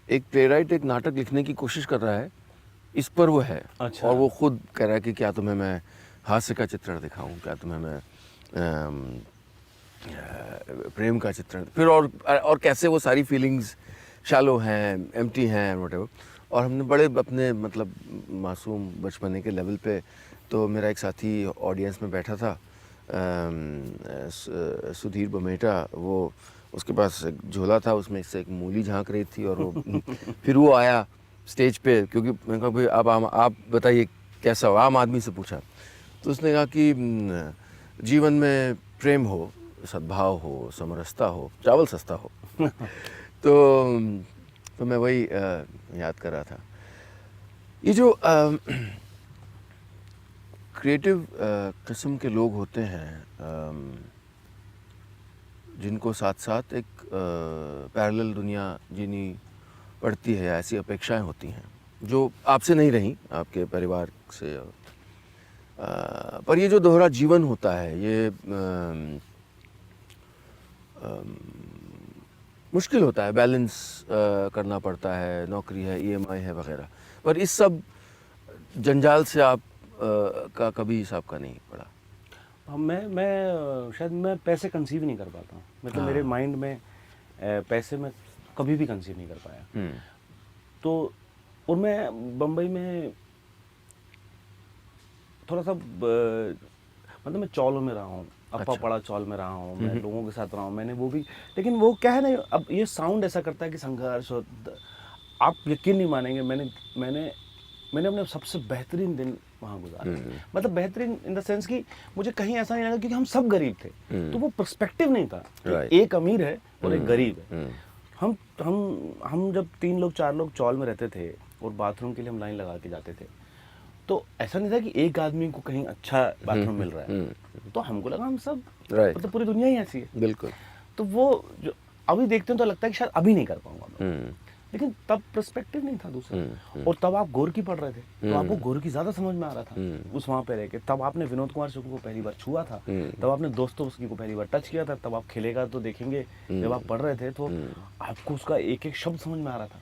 एक प्लेराइट एक नाटक लिखने की कोशिश कर रहा है, इस पर वो है। अच्छा। और वो खुद कह रहा है कि क्या तुम्हें मैं हास्य का चित्रण दिखाऊं, क्या तुम्हें मैं प्रेम का चित्रण, फिर और कैसे वो सारी फीलिंग्स शैलो हैं, एम्प्टी हैं, व्हाटएवर। और हमने बड़े अपने मतलब मासूम बचपने के लेवल पे, तो मेरा एक साथी ऑडियंस में बैठा था, सुधीर बमेटा, वो उसके पास एक झोला था, उसमें से एक मूली झांक रही थी और वो फिर वो आया स्टेज पे, क्योंकि मैंने कहा भाई अब आप बताइए कैसा हो, आम आदमी से पूछा। तो उसने कहा कि जीवन में प्रेम हो, सद्भाव हो, समरसता हो, चावल सस्ता हो। तो मैं वही याद कर रहा था। ये जो क्रिएटिव किस्म के लोग होते हैं, जिनको साथ साथ एक पैरेलल दुनिया जीनी पड़ती है, ऐसी अपेक्षाएं होती हैं जो आपसे नहीं रहीं, आपके परिवार से, पर ये जो दोहरा जीवन होता है, ये मुश्किल होता है, बैलेंस करना पड़ता है, नौकरी है, ईएमआई है वगैरह। पर इस सब जंजाल से आप का कभी हिसाब का नहीं पड़ा? मैं शायद मैं पैसे कंसीव नहीं कर पाता हूँ, मतलब मेरे माइंड में पैसे में कभी भी कंसीव नहीं कर पाया। तो और मैं बम्बई में थोड़ा सा मतलब मैं चौलों में रहा हूँ, अप्पा पड़ा चौल में रहा हूँ, मैं लोगों के साथ रहा हूँ, मैंने वो भी, लेकिन वो क्या है ना, अब ये साउंड ऐसा करता है कि संघर्ष, और आप यकीन नहीं मानेंगे, मैंने अपने सबसे बेहतरीन दिन वहाँ गुजारे। मतलब बेहतरीन इन द सेंस कि मुझे कहीं ऐसा नहीं लगा, क्योंकि हम सब गरीब थे, तो वो पर्सपेक्टिव नहीं था कि एक अमीर है और एक गरीब है। हम जब 3 लोग 4 लोग चॉल में रहते थे और बाथरूम के लिए हम लाइन लगा के जाते थे, तो ऐसा नहीं था कि एक आदमी को कहीं अच्छा बाथरूम मिल रहा है, तो हमको लगा हम सब राइट, मतलब पूरी दुनिया ही ऐसी है। बिल्कुल। तो वो जो अभी देखते हैं तो लगता है कि शायद अभी नहीं कर पाऊंगा मैं, लेकिन तब पर्सपेक्टिव नहीं था दूसरा। और तब आप गोरकी पढ़ रहे थे, तो आपको गोरकी ज्यादा समझ में आ रहा था उस वहां पे रह के। तब आपने विनोद कुमार शुक्ल को पहली बार छुआ था, तब आपने दोस्तों को पहली बार टच किया था, तब आप खेलेगा तो देखेंगे जब आप पढ़ रहे थे तो आपको उसका एक एक शब्द समझ में आ रहा था।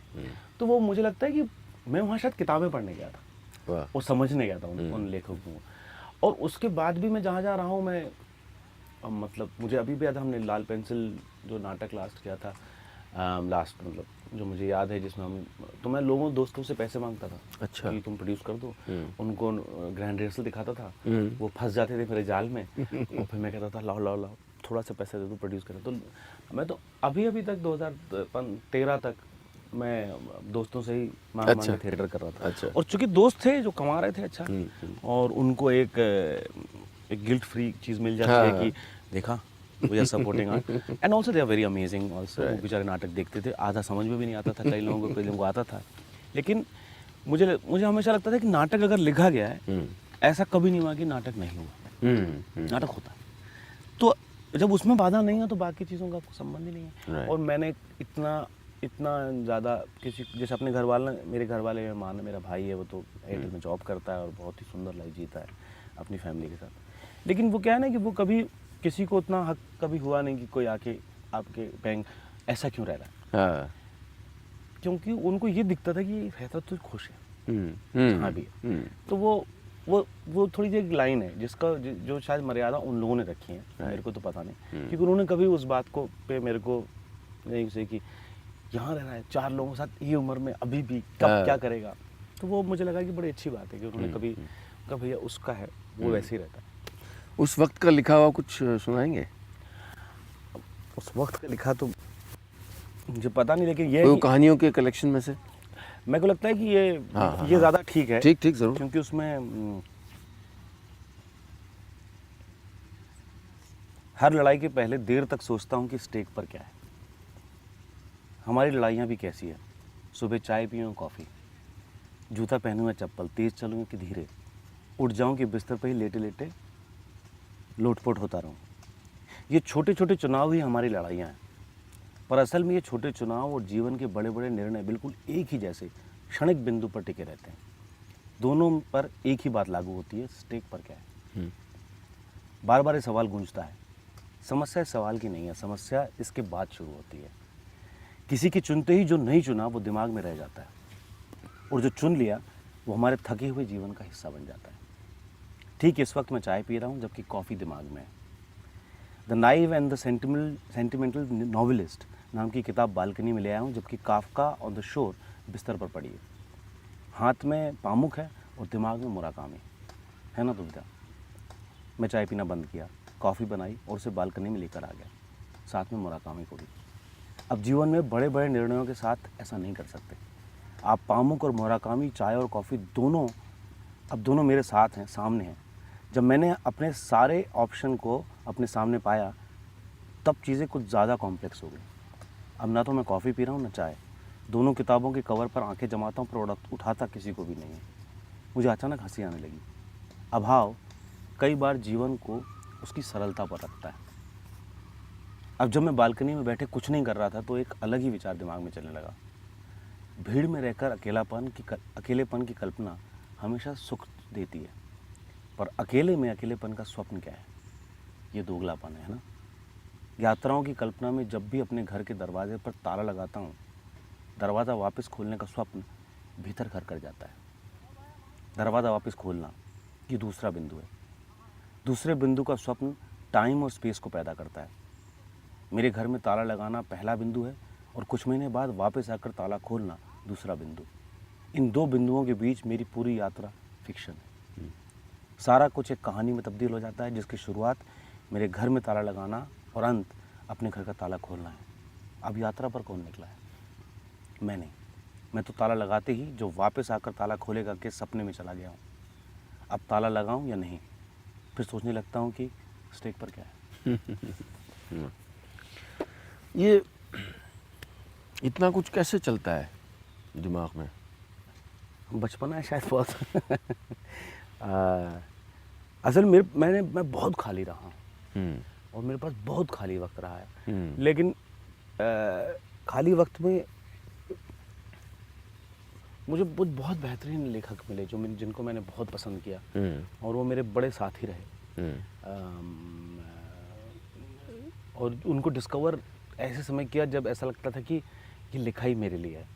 तो वो मुझे लगता है कि मैं वहाँ शायद किताबें पढ़ने गया था और समझने गया था उन लेखकों को। और उसके बाद भी मैं जहाँ जहाँ रहा हूँ, मैं मतलब मुझे अभी भी याद है, हमने लाल पेंसिल जो नाटक लास्ट किया था, लास्ट मतलब जो मुझे याद है, जिसमें हम, तो मैं दोस्तों से पैसे मांगता था। अच्छा। कि तुम प्रोड्यूस कर दो। उनको ग्रैंड रिहर्सल दिखाता था, वो फंस जाते थे मेरे जाल में और फिर मैं कहता था लाओ लाओ लाओ थोड़ा सा पैसा दे दो प्रोड्यूस करें। तो मैं तो अभी तक 2013 तक मैं दोस्तों से ही मांग अच्छा। के थिएटर कर रहा था। अच्छा। और चूंकि दोस्त थे जो कमा रहे थे अच्छा, और उनको एक गिल्ट फ्री चीज़ मिल जाती है कि देखा we are supporting art, and also they are very amazing also. वो बेचारे नाटक देखते थे, आधा समझ में भी नहीं आता था कई लोगों को, कई लोगों को आता था। लेकिन मुझे हमेशा लगता था कि नाटक अगर लिखा गया है, ऐसा कभी नहीं हुआ कि नाटक नहीं हुआ। नाटक होता है, तो जब उसमें बाधा नहीं है तो बाकी चीज़ों का संबंध ही नहीं है। और मैंने इतना ज़्यादा किसी, जैसे अपने घर वाले, मेरे घर वाले मान, मेरा भाई है वो तो एयरटेल में जॉब करता है और बहुत ही सुंदर लाइफ जीता है अपनी फैमिली के साथ। लेकिन वो क्या है ना कि वो कभी किसी को उतना हक कभी हुआ नहीं कि कोई आके आपके बैंक ऐसा क्यों रह रहा है, क्योंकि उनको ये दिखता था कि रहता तो खुश है जहाँ भी है। तो वो थोड़ी सी एक लाइन है जिसका जो शायद मर्यादा उन लोगों ने रखी है, मेरे को तो पता नहीं, क्योंकि उन्होंने कभी उस बात को पे मेरे को नहीं से कि यहाँ रह रहा है 4 लोगों के साथ ये उम्र में अभी भी, कब क्या करेगा। तो वो मुझे लगा कि बड़ी अच्छी बात है कि उन्होंने कभी कहा भैया उसका है वो वैसे ही रहता है। उस वक्त का लिखा हुआ कुछ सुनाएंगे? उस वक्त का लिखा तो मुझे पता नहीं, लेकिन ये वो कहानियों के कलेक्शन में से मेरे को लगता है कि ये ज़्यादा ठीक है। ठीक जरूर, क्योंकि उसमें हर लड़ाई के पहले देर तक सोचता हूँ कि स्टेक पर क्या है। हमारी लड़ाइयाँ भी कैसी है, सुबह चाय पीऊँ कॉफ़ी, जूता पहनूँ या चप्पल, तेज़ चलूँ कि धीरे, उठ जाऊँ कि बिस्तर पर ही लेटे लेटे लोटपोट होता रहूँ। ये छोटे छोटे चुनाव ही हमारी लड़ाइयाँ हैं, पर असल में ये छोटे चुनाव और जीवन के बड़े बड़े निर्णय बिल्कुल एक ही जैसे क्षणिक बिंदु पर टिके रहते हैं। दोनों पर एक ही बात लागू होती है, स्टेक पर क्या है। बार बार ये सवाल गूंजता है। समस्या इस सवाल की नहीं है, समस्या इसके बाद शुरू होती है। किसी के चुनते ही जो नहीं चुना वो दिमाग में रह जाता है, और जो चुन लिया वो हमारे थके हुए जीवन का हिस्सा बन जाता है। ठीक इस वक्त मैं चाय पी रहा हूँ जबकि कॉफ़ी दिमाग में है। The naive and the sentimental novelist नाम की किताब बालकनी में ले आया हूँ जबकि काफका ऑन द शोर बिस्तर पर पड़ी है। हाथ में पामुक है और दिमाग में मुराकामी है ना दुविधा। मैं चाय पीना बंद किया, कॉफ़ी बनाई और उसे बालकनी में लेकर आ गया, साथ में मुराकामी को भी। अब जीवन में बड़े बड़े निर्णयों के साथ ऐसा नहीं कर सकते। आप पामुक और मुराकामी, चाय और कॉफ़ी दोनों मेरे साथ हैं, सामने हैं। जब मैंने अपने सारे ऑप्शन को अपने सामने पाया तब चीज़ें कुछ ज़्यादा कॉम्प्लेक्स हो गई। अब ना तो मैं कॉफ़ी पी रहा हूँ ना चाय, दोनों किताबों के कवर पर आंखें जमाता हूँ, प्रोडक्ट उठाता किसी को भी नहीं है। मुझे अचानक हंसी आने लगी। अभाव कई बार जीवन को उसकी सरलता पर रखता है। अब जब मैं बालकनी में बैठे कुछ नहीं कर रहा था तो एक अलग ही विचार दिमाग में चलने लगा। भीड़ में रहकर अकेलेपन की कल्पना हमेशा सुख देती है, पर अकेले में अकेलेपन का स्वप्न क्या है? ये दोगलापन है ना। यात्राओं की कल्पना में जब भी अपने घर के दरवाजे पर ताला लगाता हूँ, दरवाज़ा वापस खोलने का स्वप्न भीतर घर कर जाता है। दरवाज़ा वापस खोलना ये दूसरा बिंदु है। दूसरे बिंदु का स्वप्न टाइम और स्पेस को पैदा करता है। मेरे घर में ताला लगाना पहला बिंदु है और कुछ महीने बाद वापस आकर ताला खोलना दूसरा बिंदु। इन दो बिंदुओं के बीच मेरी पूरी यात्रा फिक्शन है। सारा कुछ एक कहानी में तब्दील हो जाता है जिसकी शुरुआत मेरे घर में ताला लगाना और अंत अपने घर का ताला खोलना है। अब यात्रा पर कौन निकला है? मैं नहीं। मैं तो ताला लगाते ही जो वापस आकर ताला खोलेगा के सपने में चला गया हूँ। अब ताला लगाऊं या नहीं, फिर सोचने लगता हूँ कि स्टेक पर क्या है। ये इतना कुछ कैसे चलता है दिमाग में? बचपना है शायद बहुत। असल मैं बहुत खाली रहा हूँ और मेरे पास बहुत खाली वक्त रहा है। लेकिन खाली वक्त में मुझे बहुत बेहतरीन लेखक मिले जिनको मैंने बहुत पसंद किया और वो मेरे बड़े साथी रहे। और उनको डिस्कवर ऐसे समय किया जब ऐसा लगता था कि ये लिखा ही मेरे लिए है।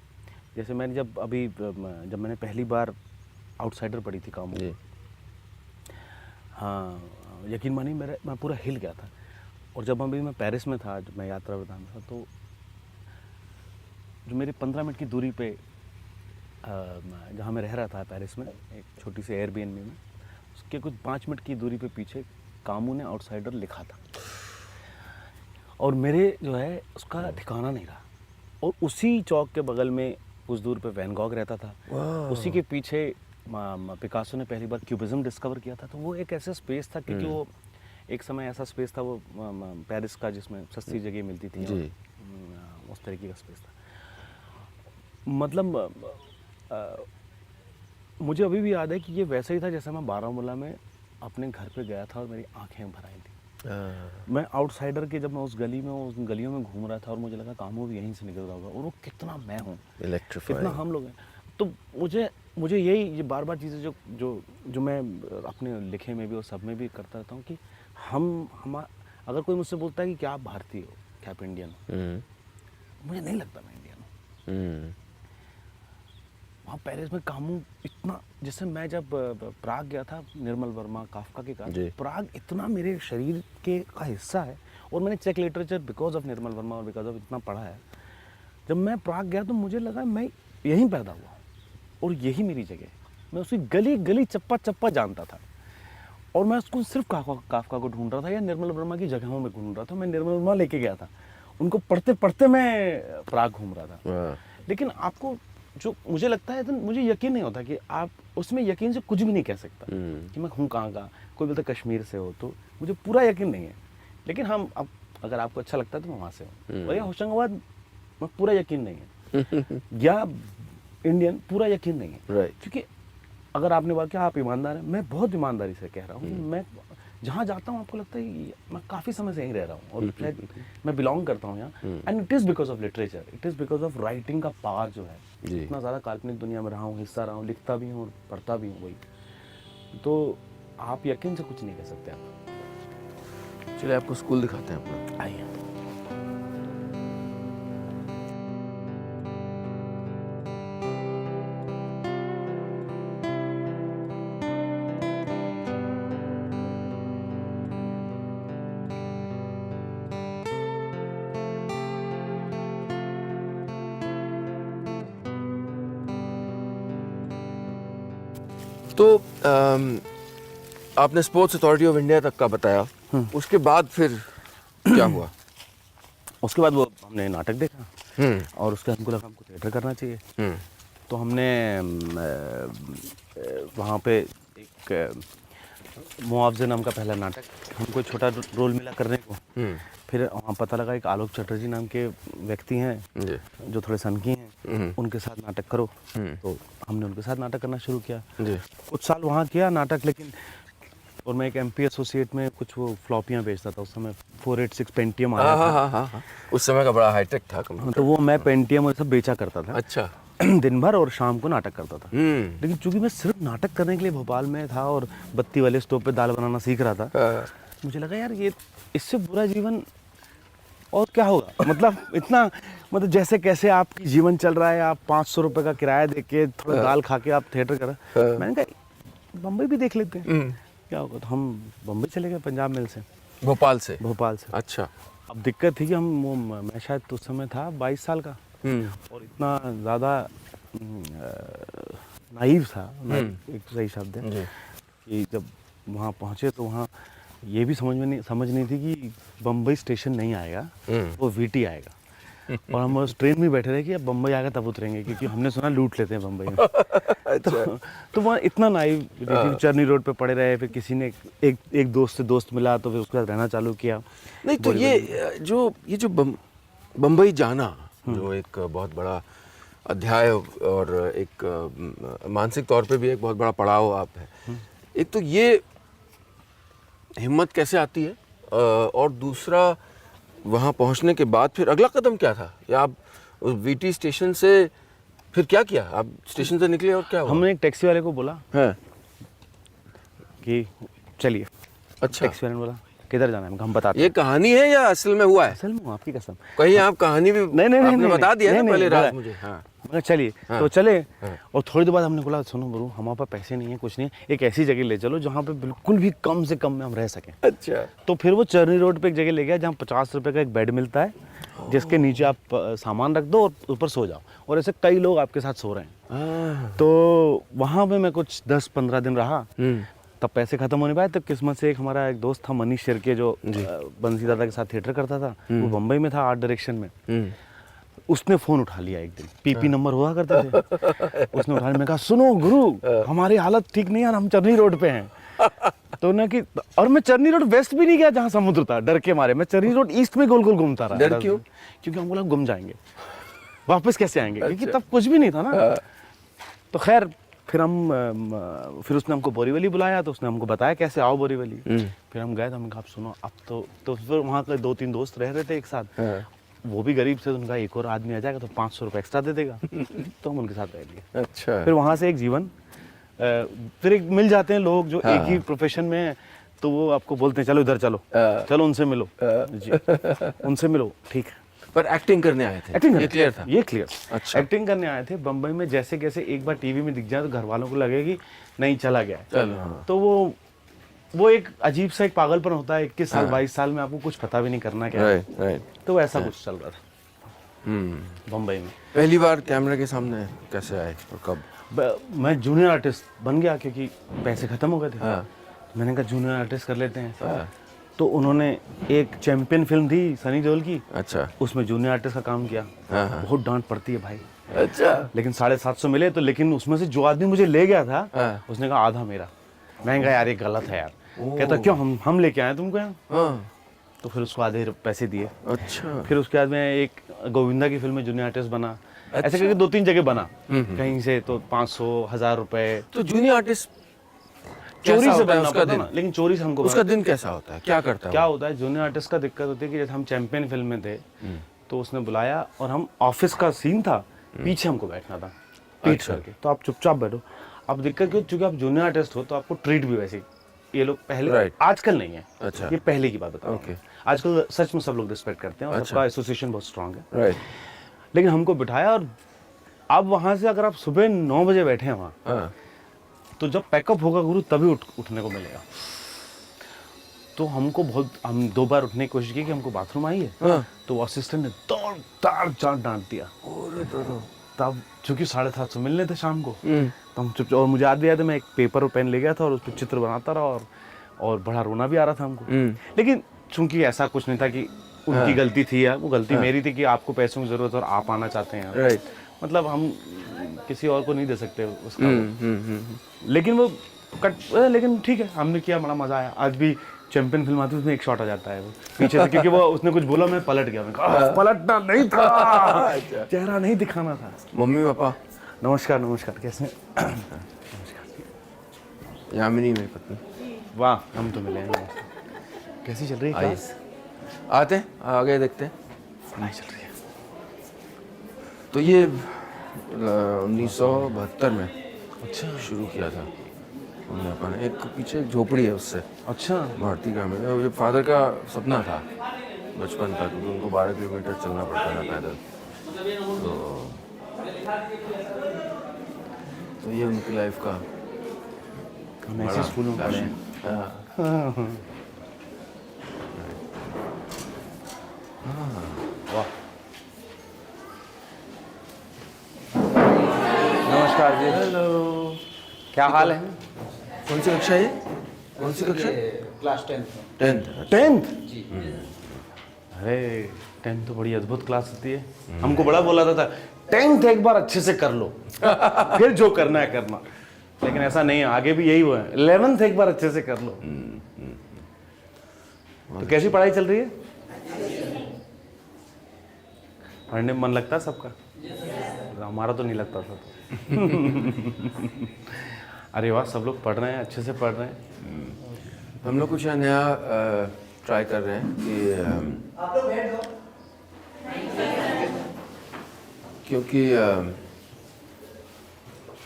जैसे मैंने जब मैंने पहली बार आउटसाइडर पढ़ी थी कामू, हाँ यकीन मानिए मैं पूरा हिल गया था। और जब मैं पेरिस में था, जब मैं यात्रा प्रधान था, तो जो मेरे 15 मिनट की दूरी पे जहाँ मैं रह रहा था पेरिस में, एक छोटी सी एयरबीएनबी में, उसके कुछ 5 मिनट की दूरी पे पीछे कामू ने आउटसाइडर लिखा था और मेरे जो है उसका ठिकाना नहीं रहा। और उसी चौक के बगल में कुछ दूर पे वैन गॉग रहता था, उसी के पीछे पिकासो ने पहली बार क्यूबिज्म डिस्कवर किया था। तो वो एक ऐसा स्पेस था, क्योंकि वो एक समय ऐसा स्पेस था वो पेरिस का जिसमें सस्ती जगह मिलती थी, उस तरीके का स्पेस था। मतलब मुझे अभी भी याद है कि ये वैसा ही था जैसे मैं बारामूला में अपने घर पे गया था और मेरी आंखें भर आई थी। मैं आउटसाइडर के जब मैं उस गलियों में घूम रहा था और मुझे लगा कामू भी यहीं से निकल रहा होगा, और वो कितना मैं हूँ, कितना हम लोग हैं। तो मुझे ये बार बार चीज़ें जो मैं अपने लिखे में भी और सब में भी करता रहता हूँ कि हम अगर कोई मुझसे बोलता है कि क्या आप भारतीय हो, क्या आप इंडियन हो, मुझे नहीं लगता मैं इंडियन हूँ। वहाँ पेरिस में कामू इतना, जैसे मैं जब प्राग गया था निर्मल वर्मा काफका के कारण, प्राग इतना मेरे शरीर का हिस्सा है। और मैंने check literature because of Nirmal Verma और बिकॉज ऑफ इतना पढ़ा है। जब मैं प्राग गया तो मुझे लगा मैं यहीं पैदा हुआ और यही मेरी जगह है। मैं उसकी गली गली चप्पा चप्पा जानता था और मैं उसको सिर्फ काफका को ढूंढ रहा था या निर्मल वर्मा की जगहों में ढूंढ रहा था। मैं निर्मल वर्मा लेके गया था, उनको पढ़ते पढ़ते मैं प्राग घूम रहा था। लेकिन आपको जो मुझे लगता है तो मुझे यकीन नहीं होता कि आप उसमें यकीन से कुछ भी नहीं कह सकता कि मैं हूँ कहाँ का। कोई बोलता कश्मीर से हो, तो मुझे पूरा यकीन नहीं है। लेकिन हम अब अगर आपको अच्छा लगता है तो मैं वहाँ से हूँ। और ये होशंगाबाद में पूरा यकीन नहीं है या इंडियन पूरा यकीन नहीं है। क्योंकि अगर आपने बात किया आप ईमानदार हैं, मैं बहुत ईमानदारी से कह रहा हूँ। मैं जहाँ जाता हूँ आपको लगता है मैं काफ़ी समय से यहीं रह रहा हूँ और शायद मैं बिलोंग करता हूँ यहाँ। And it is because of literature, it is because of writing का पावर जो है। इतना ज़्यादा काल्पनिक दुनिया में रहा हूँ, हिस्सा रहा हूँ, लिखता भी हूँ और पढ़ता भी हूँ। वही तो आप यकीन से कुछ नहीं कह सकते आप। चलिए आपको स्कूल दिखाते हैं अपना, आइए। तो आपने स्पोर्ट्स अथॉरिटी ऑफ इंडिया तक का बताया, उसके बाद फिर क्या हुआ? उसके बाद वो हमने नाटक देखा और उसके हमको लगा हमको थिएटर करना चाहिए। तो हमने वहाँ पे एक मुआवजे नाम का पहला नाटक, हमको छोटा रोल मिला करने को। फिर वहाँ पता लगा एक आलोक चटर्जी नाम के व्यक्ति हैं जो थोड़े सनकी हैं, उनके साथ नाटक करो। तो हमने उनके साथ नाटक करना शुरू किया। कुछ साल वहाँ किया नाटक, लेकिन और मैं एक MP एसोसिएट में कुछ वो फ्लॉपियाँ बेचता था। उस समय 486 पेंटियम आया था। उस समय का बड़ा हाईटेक था। तो वो मैं पेंटियम और सब बेचा करता था। अच्छा। दिन भर और शाम को नाटक करता था। लेकिन चूंकि मैं सिर्फ नाटक करने के लिए भोपाल में था और बत्ती वाले स्टोव पे दाल बनाना सीख रहा था, मुझे लगा यार ये इससे बुरा जीवन और क्या होगा। मतलब इतना, मतलब जैसे कैसे आपकी जीवन चल रहा है, आप 500 रुपये का किराया दे के थोड़ा दाल खा के आप थिएटर कर रहे हैं। मैंने कहा बम्बई भी देख लेते हैं क्या होगा। तो हम बम्बई चले गए पंजाब मिल से। भोपाल से? भोपाल से। अच्छा। अब दिक्कत थी कि मैं शायद उस समय था 22 साल का और इतना ज़्यादा नाइव था, एक सही शब्द है, कि जब वहाँ पहुँचे तो वहाँ ये भी समझ नहीं थी कि बम्बई स्टेशन नहीं आएगा, वो VT आएगा। और हम उस ट्रेन में बैठे रहे कि अब बम्बई आएगा तब उतरेंगे, क्योंकि हमने सुना लूट लेते हैं बम्बई में। तो वहाँ इतना नाइव चर्नी रोड पे पड़े रहे। फिर किसी ने एक दोस्त से दोस्त मिला तो फिर उसके साथ रहना चालू किया। नहीं तो ये जो बम्बई जाना, जो एक बहुत बड़ा अध्याय और एक मानसिक तौर पे भी एक बहुत बड़ा पड़ाव आप है। एक तो ये हिम्मत कैसे आती है, और दूसरा वहाँ पहुँचने के बाद फिर अगला कदम क्या था, या आप उस वीटी स्टेशन से फिर क्या किया? आप स्टेशन से निकले और क्या हुआ? हमने एक टैक्सी वाले को बोला है कि चलिए। अच्छा, टैक्सी वाले ने बोला किधर जाना है, हम बताते ये कहानी है या असल में हुआ है? असल में आपकी कसम। कहीं आप कहानी भी नहीं आपने बता दिया नहीं, ना नहीं, पहले नहीं, रात मुझे। हाँ मैं चलिए। हाँ। तो चले। हाँ। और थोड़ी देर बाद हमने बोला सुनो गुरु, हमारे पास पैसे नहीं है, कुछ नहीं है, एक ऐसी जगह ले चलो जहाँ पे बिल्कुल भी कम से कम में हम रह सकें। अच्छा, तो फिर वो चर्नी रोड पे एक जगह ले गया जहाँ 50 रुपए का एक बेड मिलता है, जिसके नीचे आप सामान रख दो और ऊपर सो जाओ, और ऐसे कई लोग आपके साथ सो रहे हैं। तो वहाँ पे मैं कुछ 10-15 दिन रहा। तब पैसे खत्म होने पाए, तब किस्मत से एक हमारा एक दोस्त था मनीष शिर्के, जो बंसी दादा के साथ थिएटर करता था, वो बम्बई में था आर्ट डायरेक्शन में। उसने फोन उठा लिया एक दिन, पीपी नंबर हुआ करते थे। उसने उठा लिया, मैं कहा सुनो गुरु, हमारी हालत ठीक नहीं है, हम चर्नी रोड पे हैं। तो ना कि, और मैं चर्नी रोड वेस्ट भी नहीं गया जहाँ समुद्र था, डर के मारे मैं चर्नी रोड ईस्ट में गोल गोल घूमता रहा। डर क्यों? क्योंकि हम बोला गुम जाएंगे, वापस कैसे आएंगे, क्योंकि तब कुछ भी नहीं था ना। तो खैर फिर उसने हमको बोरीवली बुलाया, तो उसने हमको बताया कैसे आओ बोरीवली। फिर हम गए, तो हमने कहा सुनो अब तो फिर वहाँ के 2-3 दोस्त रह रहे थे एक साथ, वो भी गरीब से, उनका एक और आदमी आ जाएगा तो 500 रुपये एक्स्ट्रा दे देगा। तो हम उनके साथ रह लिए। अच्छा, फिर वहाँ से एक जीवन, फिर एक मिल जाते हैं लोग जो एक ही प्रोफेशन में है, तो वो आपको बोलते हैं चलो इधर चलो, चलो उनसे मिलो जी, उनसे मिलो, ठीक है। पर एक्टिंग करने आए थे? एक्टिंग ये क्लियर था? ये क्लियर। अच्छा, एक्टिंग करने आए थे बम्बई में। जैसे कैसे एक बार टीवी में दिख जाए तो घर वालों को लगे कि नहीं चला गया है। चलो, हाँ। तो वो एक अजीब सा एक पागलपन होता है, 21 साल 22 साल में आपको कुछ पता भी नहीं करना क्या है। राइट। तो ऐसा कुछ चल रहा था बम्बई में। पहली बार कैमरे के सामने कैसे आए और कब? मैं जूनियर आर्टिस्ट बन गया, क्योंकि पैसे खत्म हो गए थे। मैंने कहा जूनियर आर्टिस्ट कर लेते हैं। तो उन्होंने एक चैंपियन फिल्म थी सनी देओल की, अच्छा, उसमें जूनियर आर्टिस्ट का काम किया। बहुत डांट पड़ती है भाई। अच्छा, लेकिन 750 मिले। तो लेकिन उसमें से जो आदमी मुझे ले गया था, उसने कहा आधा मेरा। मैं कहा यार ये गलत है यार। कहता क्यों, हम लेके आए तुमको यहाँ। तो फिर उसको आधे पैसे दिए। अच्छा, फिर उसके बाद में एक गोविंदा की फिल्म में जूनियर आर्टिस्ट बना। ऐसे करके 2-3 जगह बना, कहीं से तो 500-1000 रुपए। तो जूनियर आर्टिस्ट चोरी से बनना पड़ता है, लेकिन चोरी से हमको उसका दिन कैसा होता है, क्या करता है? क्या होता है, जूनियर आर्टिस्ट का दिक्कत होती है कि जैसे हम चैंपियन फिल्म में थे, तो उसने बुलाया और हम ऑफिस का सीन था, पीछे हमको बैठना था पीठ करके, तो आप चुपचाप बैठो। अब दिक्कत क्यों, क्योंकि आप जूनियर आर्टिस्ट हो तो आपको ट्रीट भी वैसे ये लोग पहले, आजकल नहीं है। अच्छा, ये पहले की बात बताओ। आजकल सच में सब लोग रिस्पेक्ट करते हैं और सबका एसोसिएशन बहुत स्ट्रांग है। लेकिन हमको बिठाया, और अब वहां से अगर आप सुबह 9 बजे बैठे हैं वहाँ, तो जब पैकअप होगा गुरु तभी उठने को मिलेगा। तो हम 2 बार उठने की कोशिश की कि हमको बाथरूम आई है। तो वो असिस्टेंट ने दौड़ डांट दिया। तब चूंकि 7:30 मिलने थे शाम को, तो हम चुप, और मुझे याद भी आया था, मैं एक पेपर और पेन ले गया था और उस पर चित्र बनाता रहा, और बड़ा रोना भी आ रहा था हमको। लेकिन चूंकि ऐसा कुछ नहीं था कि उनकी गलती थी, या वो गलती मेरी थी कि आपको पैसों की जरूरत है और आप आना चाहते हैं। मतलब हम किसी और को नहीं दे सकते उसका। लेकिन वो लेकिन ठीक है, हमने किया, बड़ा मजा आया। आज भी चैंपियन फिल्म आती है, उसमें एक शॉट आ जाता है वो पीछे से, क्योंकि वो उसने कुछ बोला, मैं पलट गया। मैं कहा पलटना नहीं था, चेहरा नहीं दिखाना था। मम्मी पापा नमस्कार। नमस्कार, कैसे हैं? यामिनी मेरी पत्नी। वाह, हम तो मिले हैं। कैसी चल रही है? आते हैं, आगे देखते हैं। नहीं चल रही है। तो ये 1972 में अच्छा शुरू किया था हमने अपन। एक पीछे एक झोपड़ी है उससे। अच्छा, भारतीय ग्रामीण। ये फादर का सपना था बचपन का, क्योंकि उनको 12 किलोमीटर चलना पड़ता था पैदल। तो ये उनकी लाइफ का। हम ऐसे स्कूल में पढ़े हैं। वाह, नमस्कार जी। हेलो, क्या हाल है? कौन सी कक्षा है ये? कौन सी कक्षा? क्लास 10th जी। अरे 10th तो बड़ी अद्भुत क्लास होती है। हमको बड़ा बोला था 10th एक बार अच्छे से कर लो, फिर जो करना है करना। लेकिन ऐसा नहीं है, आगे भी यही हुआ है। 11th एक बार अच्छे से कर लो। तो कैसी पढ़ाई चल रही है? पढ़ने में मन लगता है सबका? हमारा तो नहीं लगता था तो। अरे वाह, सब लोग पढ़ रहे हैं, अच्छे से पढ़ रहे हैं। हम लोग कुछ नया ट्राई कर रहे हैं कि आप लोग बैठ दो। क्योंकि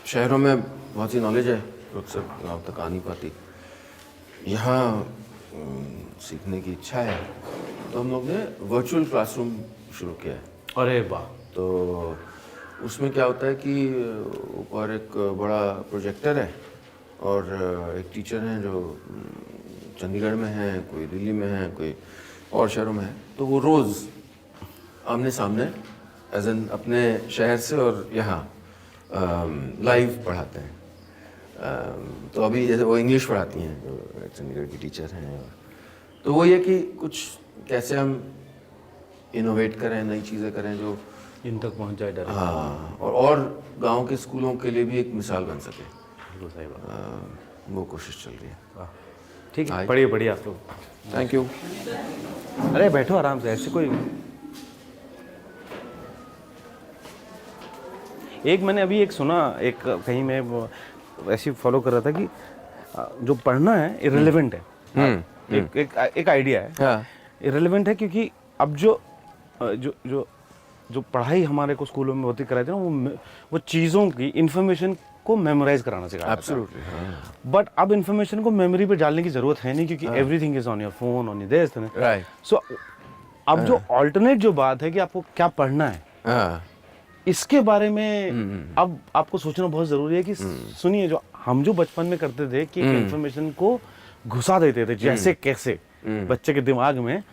शहरों में बहुत सी नॉलेज है जो अक्सर गाँव तक आ नहीं पाती। यहाँ सीखने की इच्छा है, तो हम लोग ने वर्चुअल क्लासरूम शुरू किया है। अरे वाह। तो उसमें क्या होता है कि ऊपर एक बड़ा प्रोजेक्टर है और एक टीचर हैं जो चंडीगढ़ में हैं, कोई दिल्ली में हैं, कोई और शहरों में है। तो वो रोज़ आमने सामने एज एन अपने शहर से और यहाँ लाइव पढ़ाते हैं। तो अभी जैसे वो इंग्लिश पढ़ाती हैं जो चंडीगढ़ की टीचर हैं, तो वो ये कि कुछ कैसे हम इनोवेट करें, नई चीज़ें करें जो इन तक पहुंच जाए डायरेक्ट। हाँ, और गांव के स्कूलों के लिए भी एक मिसाल बन सके। बिल्कुल सही बात। वो कोशिश चल रही है। वाह, ठीक है, पढ़िए पढ़िए आप लोग। Thank you. अरे बैठो आराम से, ऐसे कोई। एक मैंने अभी एक सुना, एक कहीं मैं ऐसे फॉलो कर रहा था कि जो पढ़ना है इररिलेवेंट है। एक आइडिया है। हाँ। इररिलेवेंट है क्योंकि अब जो जो जो जो पढ़ाई हमारे को स्कूलों में होती कराई थी ना, वो चीज़ों की इंफॉर्मेशन को मेमोराइज कराना सिखाया। एब्सोल्युटली। बट अब इंफॉर्मेशन को मेमोरी पे डालने की जरूरत है नहीं, क्योंकि everything is on your phone, on your this. Right. So अब जो ऑल्टरनेट जो बात है कि आपको क्या पढ़ना है, हाँ। इसके बारे में अब आपको सोचना बहुत जरूरी है कि सुनिए, जो हम जो बचपन में करते थे कि इंफॉर्मेशन को घुसा देते थे जैसे कैसे बच्चे के दिमाग में,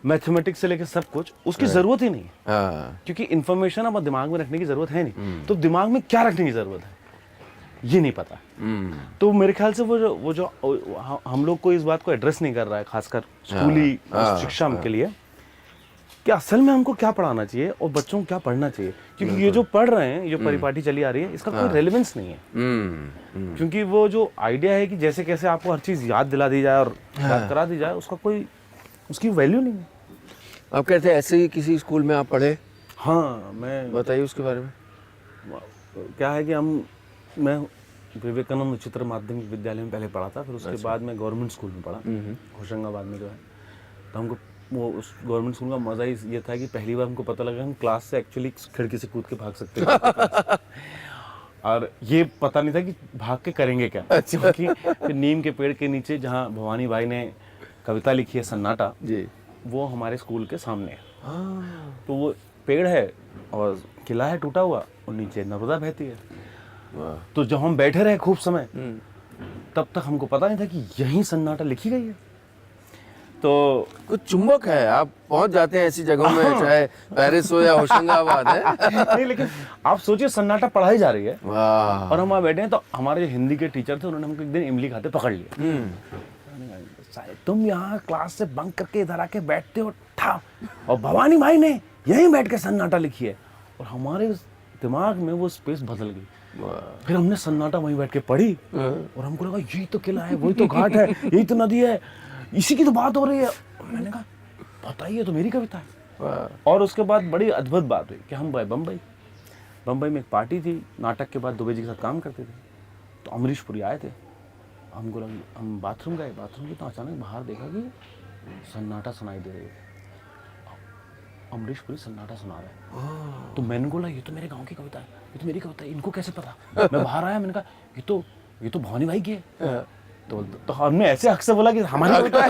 मैथमेटिक्स से लेकर सब कुछ, उसकी जरूरत ही नहीं है। हाँ। क्योंकि इंफॉर्मेशन अब दिमाग में रखने की जरूरत है नहीं। तो दिमाग में क्या रखने की जरूरत है ये नहीं पता। तो मेरे ख्याल से वो जो हम लोग को इस बात को एड्रेस नहीं कर रहा है, खासकर स्कूली शिक्षा के लिए, कि असल में हमको क्या पढ़ाना चाहिए और बच्चों को क्या पढ़ना चाहिए। क्योंकि ये जो पढ़ रहे हैं, ये परिपाटी चली आ रही है, इसका कोई रेलेवेंस नहीं है। क्योंकि वो जो आइडिया है कि जैसे कैसे आपको हर चीज याद दिला दी जाए और याद करा दी जाए, उसका कोई, उसकी वैल्यू नहीं है। आप कहते हैं ऐसे ही किसी स्कूल में आप पढ़े? हाँ, मैं बताइए उसके बारे में। क्या है कि मैं विवेकानंद उच्चतर माध्यमिक विद्यालय में पहले पढ़ा था, फिर उसके बाद मैं गवर्नमेंट स्कूल में पढ़ा होशंगाबाद में जो है। तो हमको वो उस गवर्नमेंट स्कूल का मज़ा ही ये था कि पहली बार हमको पता लगा हम क्लास से एक्चुअली खिड़की से कूद के भाग सकते हैं। और ये पता नहीं था कि भाग के करेंगे क्या। क्योंकि नीम के पेड़ के नीचे जहाँ भवानी भाई ने कविता लिखी है सन्नाटा जी, वो हमारे स्कूल के सामने है। तो वो पेड़ है और किला है टूटा हुआ और नीचे नर्मदा बहती है। तो जब हम बैठे रहे खूब समय, तब तक हमको पता नहीं था कि यही सन्नाटा लिखी गई है। तो कुछ चुंबक है, आप पहुंच जाते हैं ऐसी जगहों में, चाहे पेरिस हो या होशंगाबाद है। नहीं, लेकिन आप सोचिए सन्नाटा पढ़ाई जा रही है वाह। और हम वहाँ बैठे हैं। तो हमारे जो हिंदी के टीचर थे, उन्होंने हमको एक दिन इमली खाते पकड़ लिया। तुम यहाँ क्लास से बंक करके इधर आके बैठते हो ठा, और भवानी भाई ने यहीं बैठ के सन्नाटा लिखी है। और हमारे दिमाग में वो स्पेस बदल गई। फिर हमने सन्नाटा वहीं बैठ के पढ़ी और हमको लगा यही तो किला है, वही तो घाट है, यही तो नदी है, इसी की तो बात हो रही है। मैंने कहा बताइए, तो मेरी कविता है। और उसके बाद बड़ी अद्भुत बात हुई कि हम गए बम्बई में एक पार्टी थी, नाटक के बाद दुबे जी के साथ काम करते थे। तो अमरीश पुरी आए थे, हमको लगा, हम बाथरूम गए, बाथरूम की तो अचानक बाहर देखा कि सन्नाटा सुनाई दे रही है। अमरीश पुरी सन्नाटा सुना रहे हैं। तो मैंने बोला ये तो मेरे गांव की कविता है, ये तो मेरी कविता है, इनको कैसे पता। मैं बाहर आया, मैंने कहा ये तो भवानी भाई की है। तो हमने ऐसे हक से बोला कि हमारी कविता है,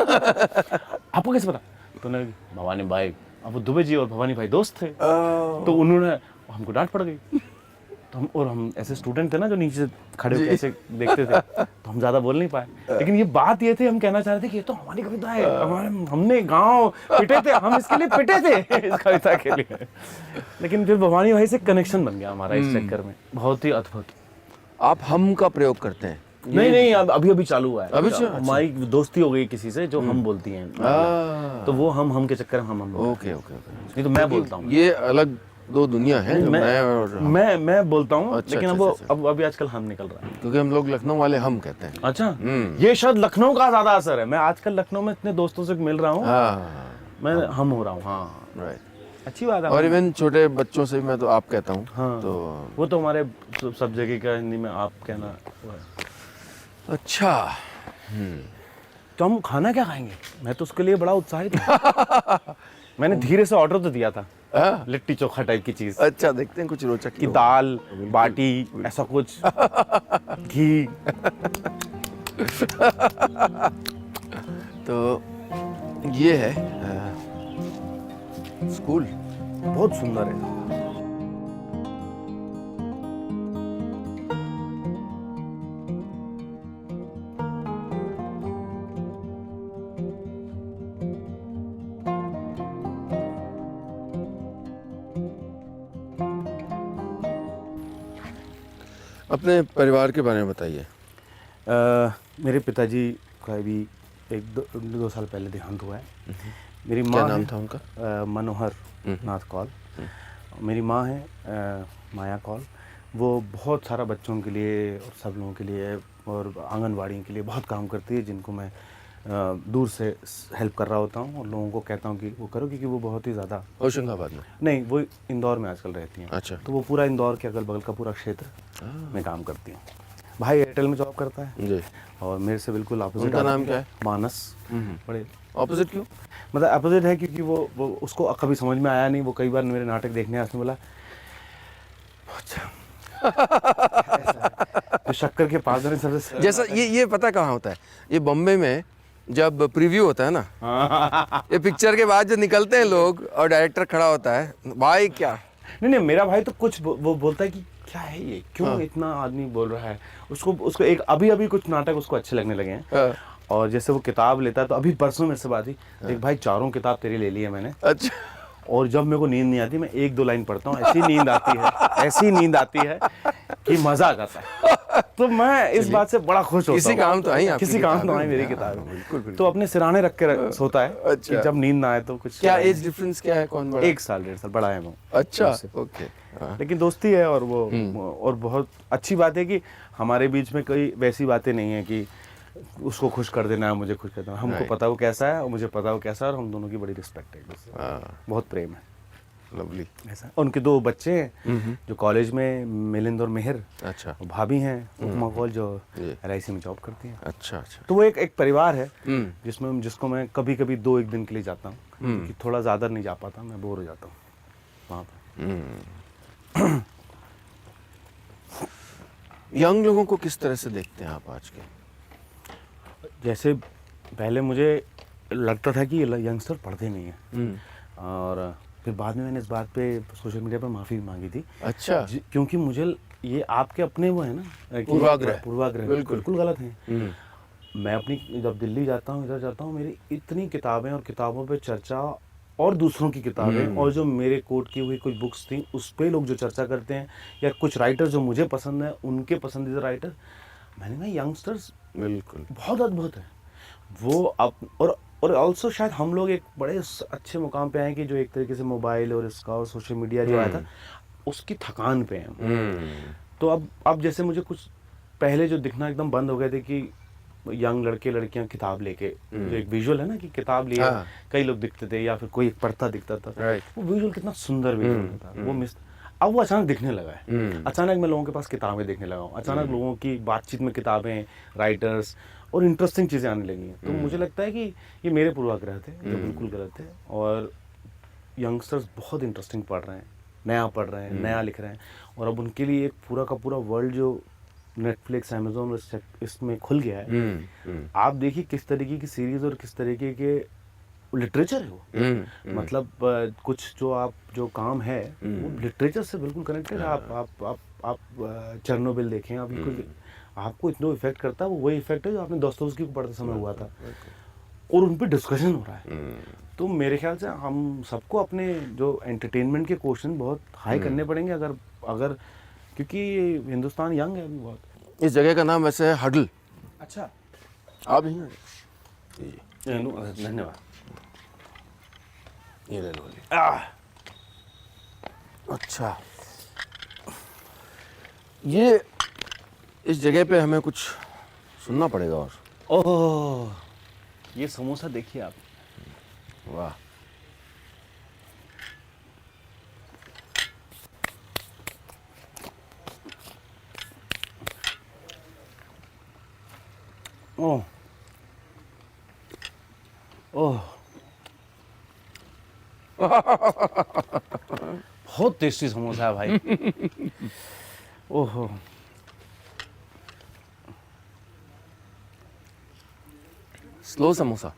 आपको कैसे पता। तो भवानी भाई, अब वो दुबे जी और भवानी भाई दोस्त थे, तो उन्होंने, हमको डांट पड़ गई। तो हम ऐसे स्टूडेंट थे ना जो नीचे से खड़े होकर ऐसे देखते थे, तो हम ज्यादा बोल नहीं पाए। लेकिन ये बात ये थी, हम कहना चाह रहे थे कि ये तो हमारी कविता है, हमने गांव पिटे थे, हम इसके लिए पिटे थे इस कविता के लिए। लेकिन फिर भवानी भाई से कनेक्शन बन गया हमारा इस चक्कर में, बहुत ही अद्भुत। आप हम का प्रयोग करते हैं? नहीं, अभी चालू हुआ है। अभी हमारी दोस्ती हो गई किसी से जो हम बोलती हैं, तो वो हम के चक्कर में हम ओके। नहीं तो मैं बोलता हूँ। ये अलग दो दुनिया है, मैं बोलता हूँ। अच्छा, लेकिन अब अभी आजकल हम निकल रहा है, क्योंकि हम लोग लखनऊ वाले हम कहते हैं। अच्छा, ये शायद लखनऊ का ज्यादा असर है। मैं आजकल लखनऊ में इतने दोस्तों से मिल रहा हूँ, मैं हम हो रहा हूँ। हाँ, राइट। अच्छी बात है। और इवन छोटे बच्चों से भी मैं तो आप कहता हूँ। हाँ, तो वो तो हमारे सब जगह का हिंदी में आप कहना वो है। अच्छा, तो हम खाना क्या खाएंगे? मैं तो उसके लिए बड़ा उत्साहित हूँ। मैंने धीरे से ऑर्डर तो दिया था, हाँ? लिट्टी चोखा टाइप की चीज, अच्छा, देखते हैं कुछ रोचक कि ही होगा। दाल बाटी ऐसा कुछ, घी। तो ये है स्कूल। बहुत सुंदर है। अपने परिवार के बारे में बताइए। मेरे पिताजी का भी एक दो साल पहले देहांत हुआ है। मेरी माँ क्या नाम था उनका? मनोहर नाथ कौल। मेरी माँ है माया कौल। वो बहुत सारा बच्चों के लिए और सब लोगों के लिए और आंगनवाड़ी के लिए बहुत काम करती है, जिनको मैं दूर से हेल्प कर रहा होता हूँ और लोगों को कहता हूँ कि वो करो, क्योंकि वो बहुत ही ज़्यादा। होशंगाबाद में? नहीं, वो इंदौर में आजकल रहती हैं। अच्छा। तो वो पूरा इंदौर के अगल बगल का पूरा क्षेत्र में काम करती हूँ। भाई एयरटेल में जॉब करता है जी। और मेरे से बिल्कुल अपोजिट। उनका नाम क्या है? मानस। बड़े ऑपोजिट क्यों? मतलब अपोजिट है क्योंकि वो उसको कभी समझ में आया नहीं। वो कई बार मेरे नाटक देखने आया, उसने बोला अच्छा तो शक्कर के पादरी सबसे जैसा ये पता कहाँ होता है? ये बॉम्बे में जब प्रीव्यू होता है ना, ये पिक्चर के बाद जो निकलते हैं लोग और डायरेक्टर खड़ा होता है, भाई क्या। नहीं, मेरा भाई तो कुछ वो बोलता है कि क्या है ये, क्यों इतना आदमी बोल रहा है। उसको एक अभी कुछ नाटक उसको अच्छे लगने लगे हैं। और जैसे वो किताब लेता है, तो अभी परसों मेरे से बात हुई, देख भाई 4 किताब तेरी ले ली है मैंने। अच्छा। और जब मेरे को नींद नहीं आती, मैं 1-2 लाइन पढ़ता हूँ, ऐसी नींद आती है कि मजा आ जाता है। तो मैं इस बात से बड़ा खुश होता हूँ। किसी काम तो आई, किसी काम तो आई मेरी किताब। तो अपने सिराने रख के सोता है। अच्छा। कि जब नींद ना आए तो कुछ। क्या एज डिफरेंस क्या है? कौन बड़ा? 1 साल 1.5 साल बड़ा है वो। अच्छा, ओके। लेकिन दोस्ती है और वो और बहुत अच्छी बात है कि हमारे बीच में कोई वैसी बातें नहीं है कि उसको खुश कर देना है, मुझे खुश कर देना। हमको पता वो कैसा है और मुझे पता वो कैसा है, और हम दोनों की बड़ी रिस्पेक्ट है, बहुत प्रेम है। लवली। ऐसा। उनके 2 बच्चे हैं जो कॉलेज में, मिलिंद और मेहर। अच्छा। भाभी हैं उपमा कौल जो LIC में जॉब करती हैं। अच्छा। तो वो एक परिवार है जिसको मैं कभी 2-1 दिन के लिए जाता हूँ, क्योंकि थोड़ा ज़्यादा नहीं जा पाता, मैं बोर हो जाता हूँ वहाँ पर। यंग लोगों को किस तरह से देखते हैं आप आज के? जैसे पहले मुझे लगता था कि यंगस्टर पढ़ते नहीं हैं, और फिर बाद में मैंने इस बात पे सोशल मीडिया पर माफ़ी मांगी थी। अच्छा। क्योंकि मुझे ये आपके अपने वो है ना, पूर्वाग्रह बिल्कुल गलत हैं। मैं अपनी जब दिल्ली जाता हूँ, इधर जाता हूँ, मेरी इतनी किताबें और किताबों पे चर्चा, और दूसरों की किताबें, और जो मेरे कोट की हुई कुछ बुक्स थी उस पे लोग जो चर्चा करते हैं, या कुछ राइटर जो मुझे पसंद है उनके पसंदीदा राइटर, मैंने कहा यंगस्टर्स बिल्कुल बहुत अद्भुत है वो। अब और ऑल्सो शायद हम लोग एक बड़े अच्छे मुकाम पे आए कि जो एक तरीके से मोबाइल और इसका और सोशल मीडिया जो आया था उसकी थकान पे हैं। तो अब जैसे मुझे कुछ पहले जो दिखना एकदम बंद हो गए थे कि यंग लड़के लड़कियां किताब लेके, जो एक विजुअल है ना कि किताब लिए कई लोग दिखते थे या फिर कोई एक पढ़ता दिखता था, वो विजुअल कितना सुंदर विजुअल था, वो मिस। अब वो अचानक दिखने लगा है। अचानक मैं लोगों के पास किताबें देखने लगा हूँ, अचानक लोगों की बातचीत में किताबें, राइटर्स और इंटरेस्टिंग चीज़ें आने लगी हैं। तो मुझे लगता है कि ये मेरे पूर्वाग्रह थे जो बिल्कुल गलत थे, और यंगस्टर्स बहुत इंटरेस्टिंग पढ़ रहे हैं, नया पढ़ रहे हैं, नया लिख रहे हैं, और अब उनके लिए एक पूरा का पूरा वर्ल्ड जो नेटफ्लिक्स, अमेजोन इसमें खुल गया है। आप देखिए किस तरीके की सीरीज और किस तरीके के लिटरेचर है वो। मतलब कुछ जो काम है वो लिटरेचर से बिल्कुल कनेक्टेड है। आप चेरनोबिल देखें, आप बिल्कुल आपको इतना इफेक्ट करता है, वो वही इफेक्ट है जो आपने दोस्तोवस्की को पढ़ते समय हुआ था, और उन पे डिस्कशन हो रहा है। तो मेरे ख्याल से हम सबको अपने जो एंटरटेनमेंट के क्वेश्चन बहुत हाई करने पड़ेंगे, अगर क्योंकि हिंदुस्तान यंग है अभी बहुत। इस जगह का नाम वैसे है हडल। अच्छा, आप ही हैं? धन्यवाद। ये ले लो। अच्छा, ये इस जगह पे हमें कुछ सुनना पड़ेगा। और ओह, ये समोसा देखिए आप, वाह, ओह ओह बहुत टेस्टी समोसा है भाई। ओहो स्लो समोसा।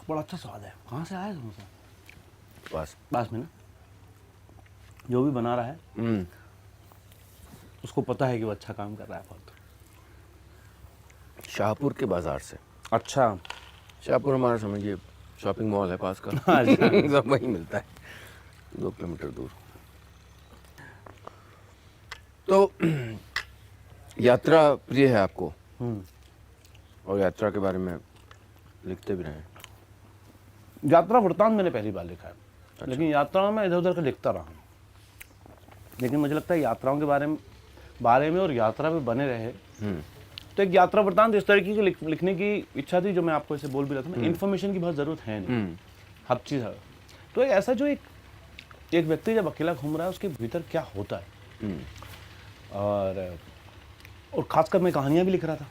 बड़ा अच्छा स्वाद है। कहाँ से आया है समोसा? बस। पास में ना, जो भी बना रहा है उसको पता है कि वो अच्छा काम कर रहा है बहुत। शाहपुर के बाजार से। अच्छा शाहपुर हमारा समझिए शॉपिंग मॉल है पास का। अच्छा। सब वहीं मिलता है, 2 किलोमीटर दूर। तो यात्रा प्रिय है आपको, और यात्रा के बारे में लिखते भी रहे हैं। यात्रा वृत्तांत मैंने पहली बार लिखा है, लेकिन यात्राओं में इधर उधर का लिखता रहा हूँ। लेकिन मुझे लगता है यात्राओं के बारे में और यात्रा में बने रहे, तो एक यात्रा वृत्तांत इस तरीके की लिखने की इच्छा थी, जो मैं आपको इसे बोल भी रहा था। इन्फॉर्मेशन की बहुत ज़रूरत है नहीं, हर चीज़ है। तो एक ऐसा जो एक व्यक्ति जब अकेला घूम रहा है उसके भीतर क्या होता है, और खासकर मैं कहानियाँ भी लिख रहा था।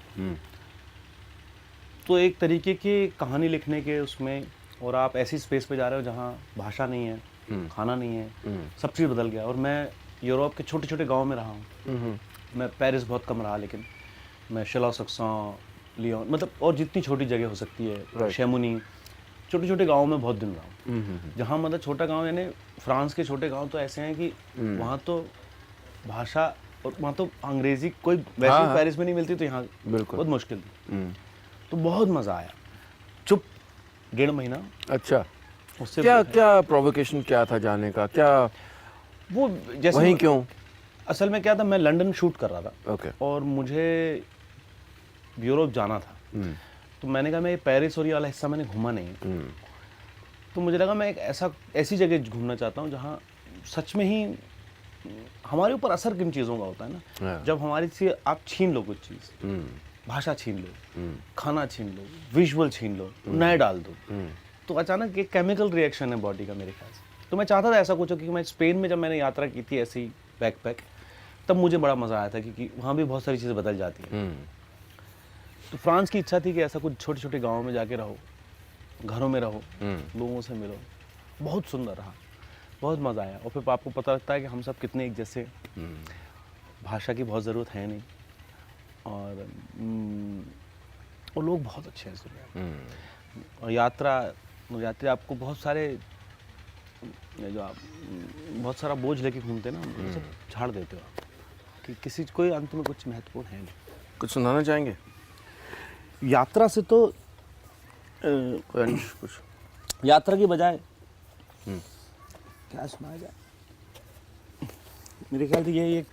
तो एक तरीके की कहानी लिखने के उसमें, और आप ऐसी स्पेस पे जा रहे हो जहाँ भाषा नहीं है, खाना नहीं है, सब चीज़ बदल गया। और मैं यूरोप के छोटे छोटे गाँव में रहा हूँ। मैं पेरिस बहुत कम रहा, लेकिन मैं शिलाओ, लियोन, मतलब और जितनी छोटी जगह हो सकती है, शैमुनी, छोटे छोटे गाँव में बहुत दिन रहा हूँ। जहाँ मतलब छोटा गाँव, यानी फ्रांस के छोटे गाँव तो ऐसे हैं कि वहाँ तो भाषा, और वहाँ तो अंग्रेजी कोई वैसे पेरिस में नहीं मिलती, तो यहाँ बहुत मुश्किल थी। तो बहुत मज़ा आया, चुप 1.5 महीना। अच्छा, उससे क्या प्रोवोकेशन क्या था जाने का, क्या वो जैसे वहीं क्यों? असल में क्या था, मैं लंदन शूट कर रहा था। ओके। और मुझे यूरोप जाना था। तो मैंने कहा मैं पेरिस और ये वाला हिस्सा मैंने घूमा नहीं है। तो मुझे लगा मैं एक ऐसी जगह घूमना चाहता हूँ जहाँ सच में ही हमारे ऊपर असर किन चीज़ों का होता है ना। जब हमारी से आप छीन लो कुछ चीज़, भाषा छीन लो, खाना छीन लो, विजुअल छीन लो, नए डाल दो, तो अचानक एक केमिकल रिएक्शन है बॉडी का मेरे ख्याल से। तो मैं चाहता था ऐसा कुछ हो, क्योंकि मैं स्पेन में जब मैंने यात्रा की थी ऐसे ही बैकपैक, तब मुझे बड़ा मज़ा आया था, क्योंकि वहाँ भी बहुत सारी चीज़ें बदल जाती हैं। तो फ्रांस की इच्छा थी कि ऐसा कुछ छोटे छोटे गाँव में जाके रहो, घरों में रहो, लोगों से मिलो। बहुत सुंदर रहा, बहुत मज़ा आया। और फिर आपको पता लगता है कि हम सब कितने एक जैसे, भाषा की बहुत ज़रूरत है नहीं, और लोग बहुत अच्छे हैं इस दुनिया में। और यात्री आपको बहुत सारे, जो आप बहुत सारा बोझ लेके घूमते हैं ना, सब झाड़ देते हो आप, कि किसी कोई अंत में कुछ महत्वपूर्ण है नहीं। कुछ सुनाना चाहेंगे यात्रा से तो कुछ? यात्रा की बजाय क्या सुनाया जाए, मेरे ख्याल से यही एक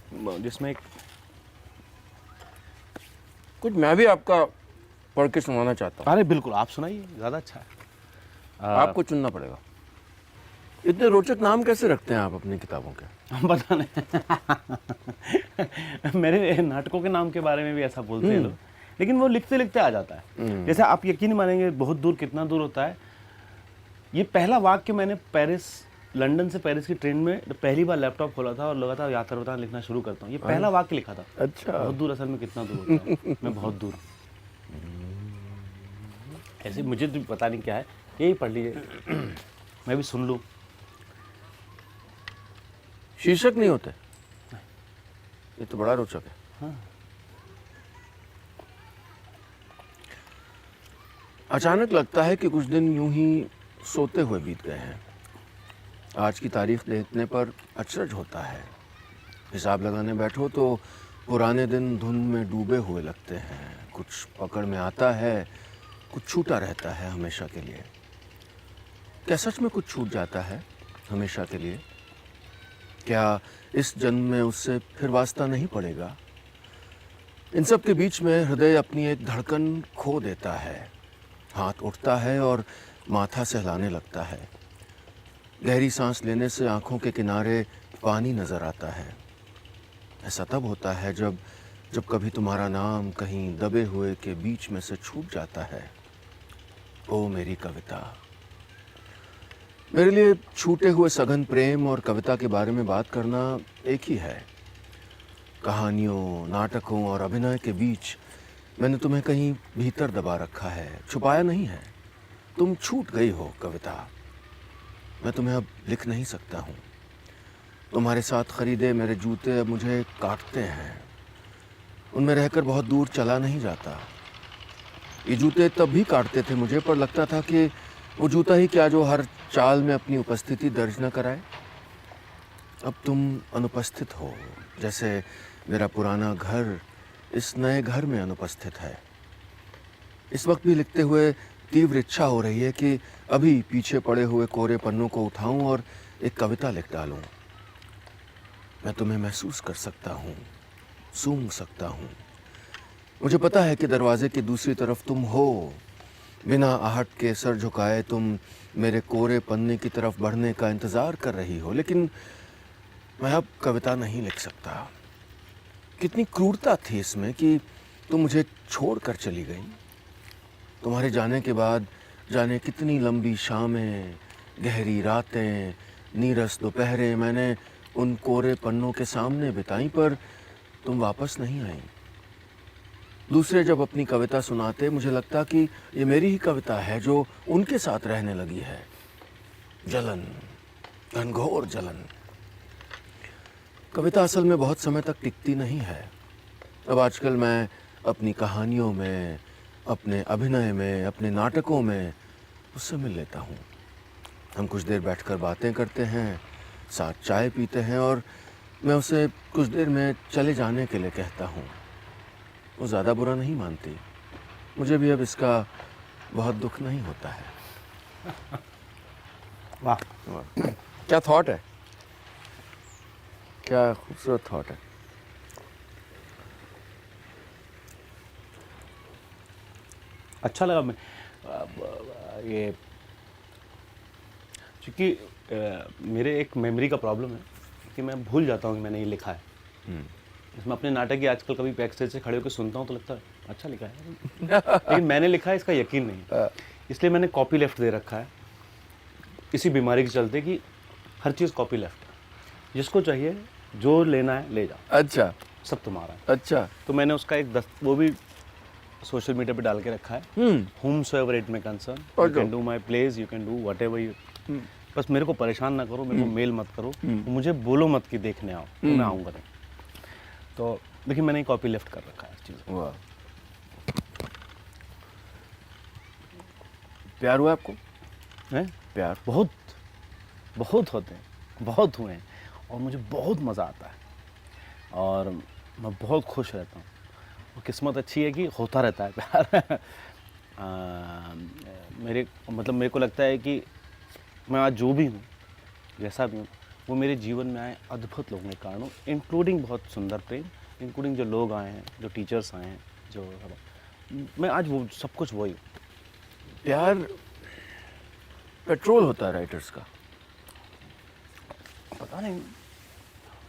जिसमें एक कुछ मैं भी आपका पढ़ के सुनाना चाहता हूँ। अरे बिल्कुल, आप सुनाइए, ज़्यादा अच्छा है। आपको चुनना पड़ेगा। इतने रोचक नाम कैसे रखते हैं आप अपनी किताबों के? हम पता नहीं। मेरे नाटकों के नाम के बारे में भी ऐसा बोलते हैं लोग, लेकिन वो लिखते लिखते आ जाता है। जैसे आप यकीन नहीं मानेंगे, बहुत दूर कितना दूर होता है। ये पहला वाक्य मैंने लंदन से पेरिस की ट्रेन में पहली बार लैपटॉप खोला था और लगा था यात्रा वृत्तांत लिखना शुरू करता हूँ। ये पहला वाक्य लिखा था। अच्छा। बहुत दूर असल में कितना दूर होता है। मैं बहुत दूर, ऐसे मुझे तो पता नहीं क्या है, यही पढ़ लीजिए, मैं भी सुन लूँ। शीर्षक नहीं होते? ये तो बड़ा रोचक है। हाँ। अचानक लगता है कि कुछ दिन यूं ही सोते हुए बीत गए हैं। आज की तारीख देखने पर अचरज होता है। हिसाब लगाने बैठो तो पुराने दिन धुंध में डूबे हुए लगते हैं। कुछ पकड़ में आता है, कुछ छूटा रहता है हमेशा के लिए। क्या सच में कुछ छूट जाता है हमेशा के लिए? क्या इस जन्म में उससे फिर वास्ता नहीं पड़ेगा? इन सब के बीच में हृदय अपनी एक धड़कन खो देता है। हाथ उठता है और माथा सहलाने लगता है। गहरी सांस लेने से आंखों के किनारे पानी नजर आता है। ऐसा तब होता है जब कभी तुम्हारा नाम कहीं दबे हुए के बीच में से छूट जाता है। ओ मेरी कविता, मेरे लिए छूटे हुए सघन प्रेम और कविता के बारे में बात करना एक ही है। कहानियों, नाटकों और अभिनय के बीच मैंने तुम्हें कहीं भीतर दबा रखा है, छुपाया नहीं है। तुम छूट गई हो कविता। मैं तुम्हें अब लिख नहीं सकता हूँ। तुम्हारे साथ खरीदे मेरे जूते अब मुझे काटते हैं। उनमें रहकर बहुत दूर चला नहीं जाता। ये जूते तब भी काटते थे मुझे, पर लगता था कि वो जूता ही क्या जो हर चाल में अपनी उपस्थिति दर्ज न कराए। अब तुम अनुपस्थित हो, जैसे मेरा पुराना घर इस नए घर में अनुपस्थित है। इस वक्त भी लिखते हुए तीव्र इच्छा हो रही है कि अभी पीछे पड़े हुए कोरे पन्नों को उठाऊं और एक कविता लिख डालूं। मैं तुम्हें महसूस कर सकता हूँ, सूंघ सकता हूँ। मुझे पता है कि दरवाजे की दूसरी तरफ तुम हो। बिना आहट के सर झुकाए तुम मेरे कोरे पन्ने की तरफ बढ़ने का इंतजार कर रही हो, लेकिन मैं अब कविता नहीं लिख सकता। कितनी क्रूरता थी इसमें कि तुम मुझे छोड़कर चली गई। तुम्हारे जाने के बाद जाने कितनी लंबी शामें, गहरी रातें, नीरस दोपहरें मैंने उन कोरे पन्नों के सामने बिताई, पर तुम वापस नहीं आई। दूसरे जब अपनी कविता सुनाते मुझे लगता कि ये मेरी ही कविता है जो उनके साथ रहने लगी है। जलन, घनघोर जलन। कविता असल में बहुत समय तक टिकती नहीं है। अब आजकल मैं अपनी कहानियों में, अपने अभिनय में, अपने नाटकों में उससे मिल लेता हूँ। हम कुछ देर बैठकर बातें करते हैं, साथ चाय पीते हैं और मैं उसे कुछ देर में चले जाने के लिए कहता हूँ। वो ज़्यादा बुरा नहीं मानती। मुझे भी अब इसका बहुत दुख नहीं होता है। वाह, क्या थॉट है, क्या खूबसूरत थॉट है। अच्छा लगा। मैं ये क्योंकि मेरे एक मेमोरी का प्रॉब्लम है कि मैं भूल जाता हूँ कि मैंने ये लिखा है। इसमें अपने नाटक ही आजकल कभी बैक स्टेज से खड़े होकर सुनता हूँ तो लगता है अच्छा लिखा है, लेकिन मैंने लिखा है इसका यकीन नहीं। इसलिए मैंने कॉपी लेफ्ट दे रखा है, इसी बीमारी के चलते कि हर चीज़ कॉपी लेफ्ट। जिसको चाहिए जो लेना है ले जाओ, अच्छा, सब तुम्हारा है। अच्छा। तो मैंने उसका एक वो भी सोशल मीडिया पे डाल के रखा है, whomsoever it may concern, you can do my plays, you can do whatever you। बस मेरे को परेशान ना करो, मेरे को मेल मत करो, मुझे बोलो मत कि देखने आओ, तो मैं आऊँगा नहीं। तो देखिए मैंने कॉपी लेफ्ट कर रखा है इस चीज़। वाह, प्यार हुआ आपको? हैं? प्यार बहुत बहुत होते हैं, बहुत हुए हैं और मुझे बहुत मज़ा आता है और मैं बहुत खुश रहता हूँ। और किस्मत अच्छी है कि होता रहता है प्यार। मेरे को लगता है कि मैं आज जो भी हूँ, जैसा भी हूँ, वो मेरे जीवन में आए अद्भुत लोगों के कारण हूँ, इंक्लूडिंग बहुत सुंदर प्रेम, इंक्लूडिंग जो लोग आए हैं, जो टीचर्स आए हैं, जो मैं आज वो सब कुछ वही हूँ। प्यार पेट्रोल होता है राइटर्स का। पता नहीं,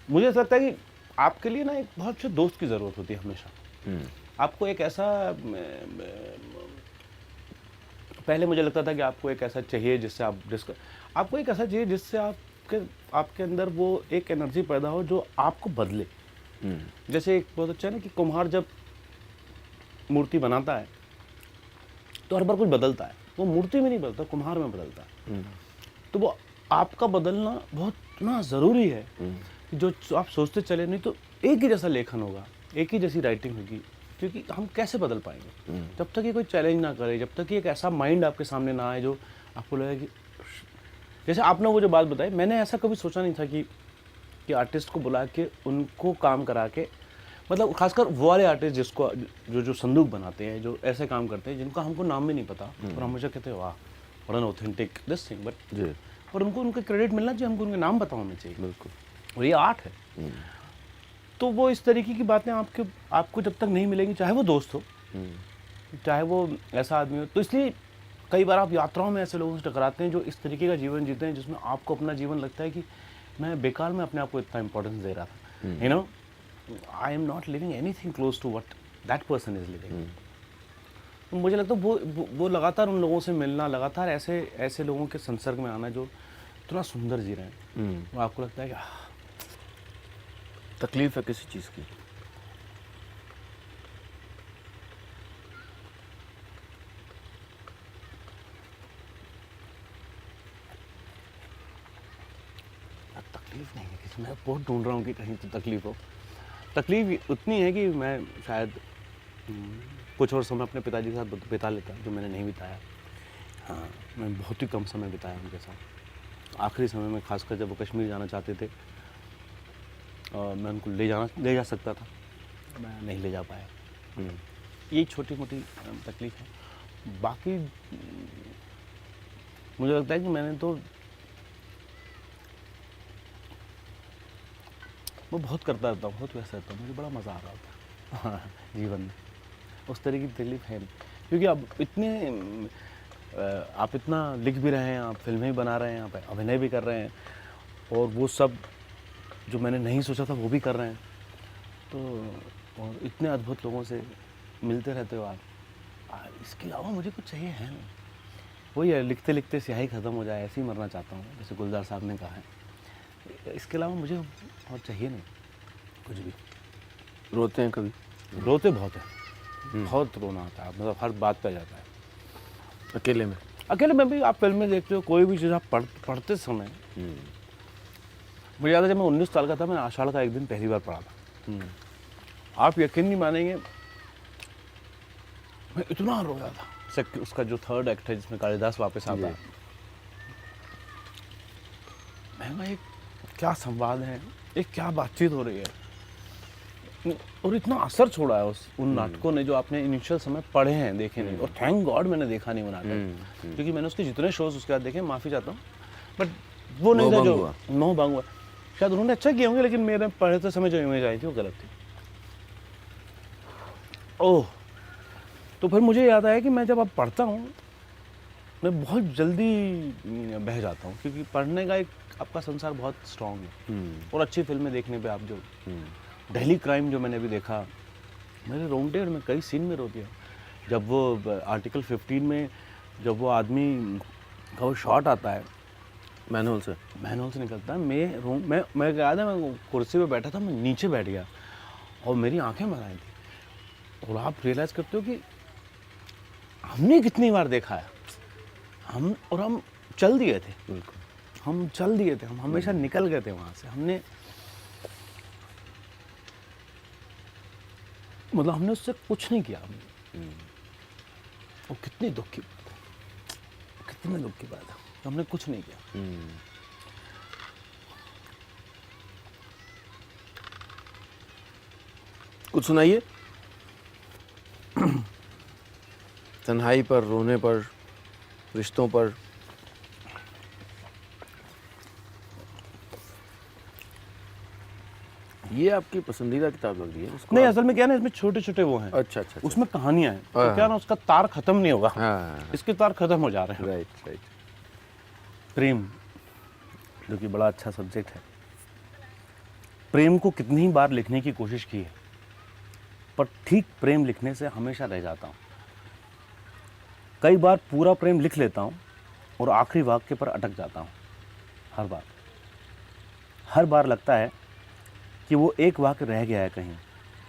मुझे ऐसा लगता है कि आपके लिए ना एक बहुत अच्छे दोस्त की ज़रूरत होती है हमेशा। आपको एक ऐसा, पहले मुझे लगता था कि आपको एक ऐसा चाहिए जिससे आप आपको एक ऐसा चाहिए जिससे आपके अंदर वो एक एनर्जी पैदा हो जो आपको बदले। जैसे एक बहुत अच्छा है ना कि कुम्हार जब मूर्ति बनाता है तो हर बार कुछ बदलता है, वो मूर्ति में नहीं बदलता, कुम्हार में बदलता है। तो वो आपका बदलना बहुत ना ज़रूरी है कि जो आप सोचते चले, नहीं तो एक ही जैसा लेखन होगा, एक ही जैसी राइटिंग होगी, क्योंकि हम कैसे बदल पाएंगे जब तक ये कोई चैलेंज ना करे, जब तक ये एक ऐसा माइंड आपके सामने ना आए जो आपको लगे कि जैसे आपने वो जो बात बताई, मैंने ऐसा कभी सोचा नहीं था कि आर्टिस्ट को बुला के उनको काम करा के, मतलब खासकर वो वाले आर्टिस्ट जिसको जो संदूक बनाते हैं, जो ऐसे काम करते हैं जिनका हमको नाम भी नहीं पता और हम मुझे कहते हैं वाह what an authentic this thing, but और उनको उनका क्रेडिट मिलना चाहिए, हमको उनके नाम पता होने चाहिए। बिल्कुल, और ये आर्ट है। तो वो इस तरीके की बातें आपको जब तक नहीं मिलेंगी, चाहे वो दोस्त हो, चाहे वो ऐसा आदमी हो। तो इसलिए कई बार आप यात्राओं में ऐसे लोगों से टकराते हैं जो इस तरीके का जीवन जीते हैं जिसमें आपको अपना जीवन लगता है कि मैं बेकार में अपने आप को इतना इंपॉर्टेंस दे रहा था। You know, I am not living anything close to what that person is living. तो मुझे लगता है वो लगातार उन लोगों से मिलना, लगातार ऐसे लोगों के संसर्ग में आना जो इतना सुंदर जी रहे हैं, वो आपको लगता है कि तकलीफ है किसी चीज़ की? तकलीफ नहीं है किसी, मैं बहुत ढूंढ रहा हूँ कि कहीं तो तकलीफ हो। तकलीफ उतनी है कि मैं शायद कुछ और समय अपने पिताजी के साथ बिता लेता जो मैंने नहीं बिताया। हाँ, मैं बहुत ही कम समय बिताया उनके साथ। आखिरी समय में खासकर जब वो कश्मीर जाना चाहते थे और मैं उनको ले जा सकता था, मैं नहीं ले जा पाया। ये छोटी मोटी तकलीफ है। बाकी मुझे लगता है कि मैंने तो मैं बहुत करता रहता हूँ, बहुत व्यस्त रहता हूँ, मुझे बड़ा मज़ा आ रहा होता है जीवन में। उस तरह की तकलीफ है नहीं, क्योंकि आप इतना लिख भी रहे हैं, आप फिल्में भी बना रहे हैं, आप अभिनय भी कर रहे हैं, और वो सब जो मैंने नहीं सोचा था वो भी कर रहे हैं। तो और इतने अद्भुत लोगों से मिलते रहते हो आप। इसके अलावा मुझे कुछ चाहिए है नहीं। वही है, लिखते लिखते स्याही ख़त्म हो जाए, ऐसे ही मरना चाहता हूँ, जैसे गुलजार साहब ने कहा है। इसके अलावा मुझे और चाहिए नहीं कुछ भी। रोते हैं कभी? रोते बहुत है, बहुत रोना आता है, मतलब हर बात पे आ जाता है। अकेले में? अकेले में भी आप फिल्में देखते हो, कोई भी चीज़ आप पढ़ते समय। मुझे याद है जब मैं 19 साल का था, मैंने आषाढ़ का एक दिन पहली बार पढ़ा था। आप यकीन नहीं मानेंगे, मैं इतना रोया था। उसका जो थर्ड एक्ट है जिसमें कालिदास वापस आता है, मैं ये क्या संवाद है, ये क्या बातचीत हो रही है, और इतना असर छोड़ा है उन नाटकों ने जो आपने इनिशियल समय पढ़े हैं, देखे नहीं। और थैंक गॉड मैंने देखा नहीं वो नाटक, क्योंकि मैंने उसके जितने शोज उसके बाद देखे, माफ़ी चाहता हूँ, बट वो नहीं था जो मोह भंग हुआ। शायद उन्होंने अच्छा किए होंगे, लेकिन मेरे पढ़ते समय जो इमेज आई थी वो गलत थी। ओह, तो फिर मुझे याद आया कि मैं जब अब पढ़ता हूँ, मैं बहुत जल्दी बह जाता हूँ, क्योंकि पढ़ने का एक आपका संसार बहुत स्ट्रॉन्ग है। और अच्छी फिल्में देखने पे आप जो दिल्ली क्राइम जो मैंने अभी देखा, मेरे रोंगटे, और मैं कई सीन में रो दिया। जब वो आर्टिकल 15 में जब वो आदमी का वो शॉट आता है, मैनहोल से निकलता है, मैं याद है, मैं कुर्सी पे बैठा था, मैं नीचे बैठ गया और मेरी आंखें भर आई थी। और आप रियलाइज़ करते हो कि हमने कितनी बार देखा है, हम चल दिए थे, बिल्कुल हम चल दिए थे, हम हमेशा निकल गए थे वहाँ से। हमने उससे कुछ नहीं किया। और कितनी दुख की बात है, कितनी दुख की बात है, हमने कुछ नहीं किया। कुछ सुनाइए। तन्हाई पर, रोने पर, रिश्तों पर। ये आपकी पसंदीदा किताब लग रही है? नहीं, असल में क्या ना, इसमें छोटे छोटे वो हैं। अच्छा, उसमें कहानियां हैं, तो क्या ना, उसका तार खत्म नहीं होगा। इसके तार खत्म हो जा रहे हैं। राइट। प्रेम, जो कि बड़ा अच्छा सब्जेक्ट है। प्रेम को कितनी ही बार लिखने की कोशिश की है, पर ठीक प्रेम लिखने से हमेशा रह जाता हूँ। कई बार पूरा प्रेम लिख लेता हूँ और आखिरी वाक्य पर अटक जाता हूँ। हर बार लगता है कि वो एक वाक्य रह गया है कहीं,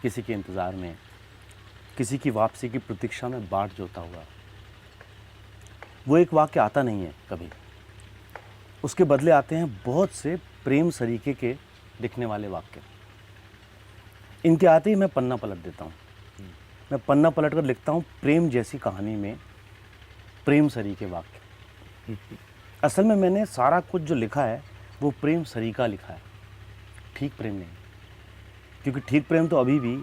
किसी के इंतज़ार में, किसी की वापसी की प्रतीक्षा में बाट जोता हुआ। वो एक वाक्य आता नहीं है कभी, उसके बदले आते हैं बहुत से प्रेम सरीके के लिखने वाले वाक्य। इनके आते ही मैं पन्ना पलट देता हूँ। मैं पन्ना पलट कर लिखता हूँ प्रेम जैसी कहानी में प्रेम सरीके वाक्य। असल में मैंने सारा कुछ जो लिखा है वो प्रेम सरीका लिखा है, ठीक प्रेम नहीं, क्योंकि ठीक प्रेम तो अभी भी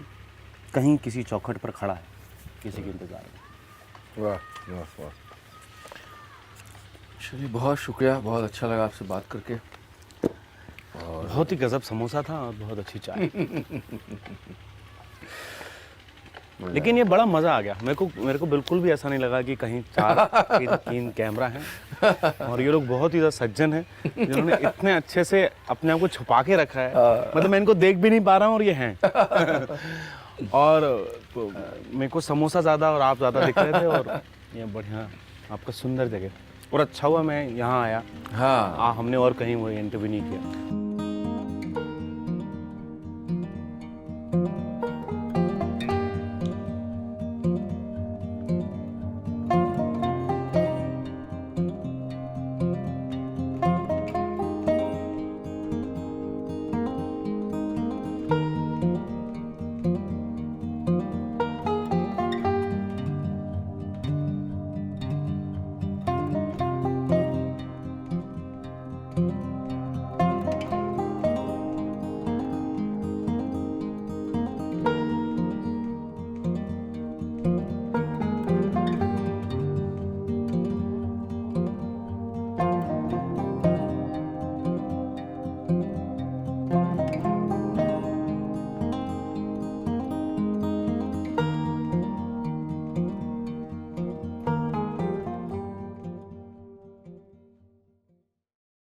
कहीं किसी चौखट पर खड़ा है, किसी के इंतजार में। वाह। चलिए, बहुत शुक्रिया, बहुत अच्छा लगा आपसे बात करके। और बहुत ही गजब समोसा था और बहुत अच्छी चाय। लेकिन ये बड़ा मज़ा आ गया मेरे को बिल्कुल भी ऐसा नहीं लगा कि कहीं 4-3 कैमरा हैं और ये लोग बहुत ही ज़्यादा सज्जन हैं जिन्होंने इतने अच्छे से अपने आप को छुपा के रखा है। मतलब मैं इनको देख भी नहीं पा रहा हूँ और ये हैं। और मेरे को समोसा ज़्यादा और आप ज़्यादा दिख रहे थे, और ये बढ़िया आपका सुंदर जगह। और अच्छा हुआ मैं यहाँ आया। हाँ हमने और कहीं वो इंटरव्यू नहीं किया।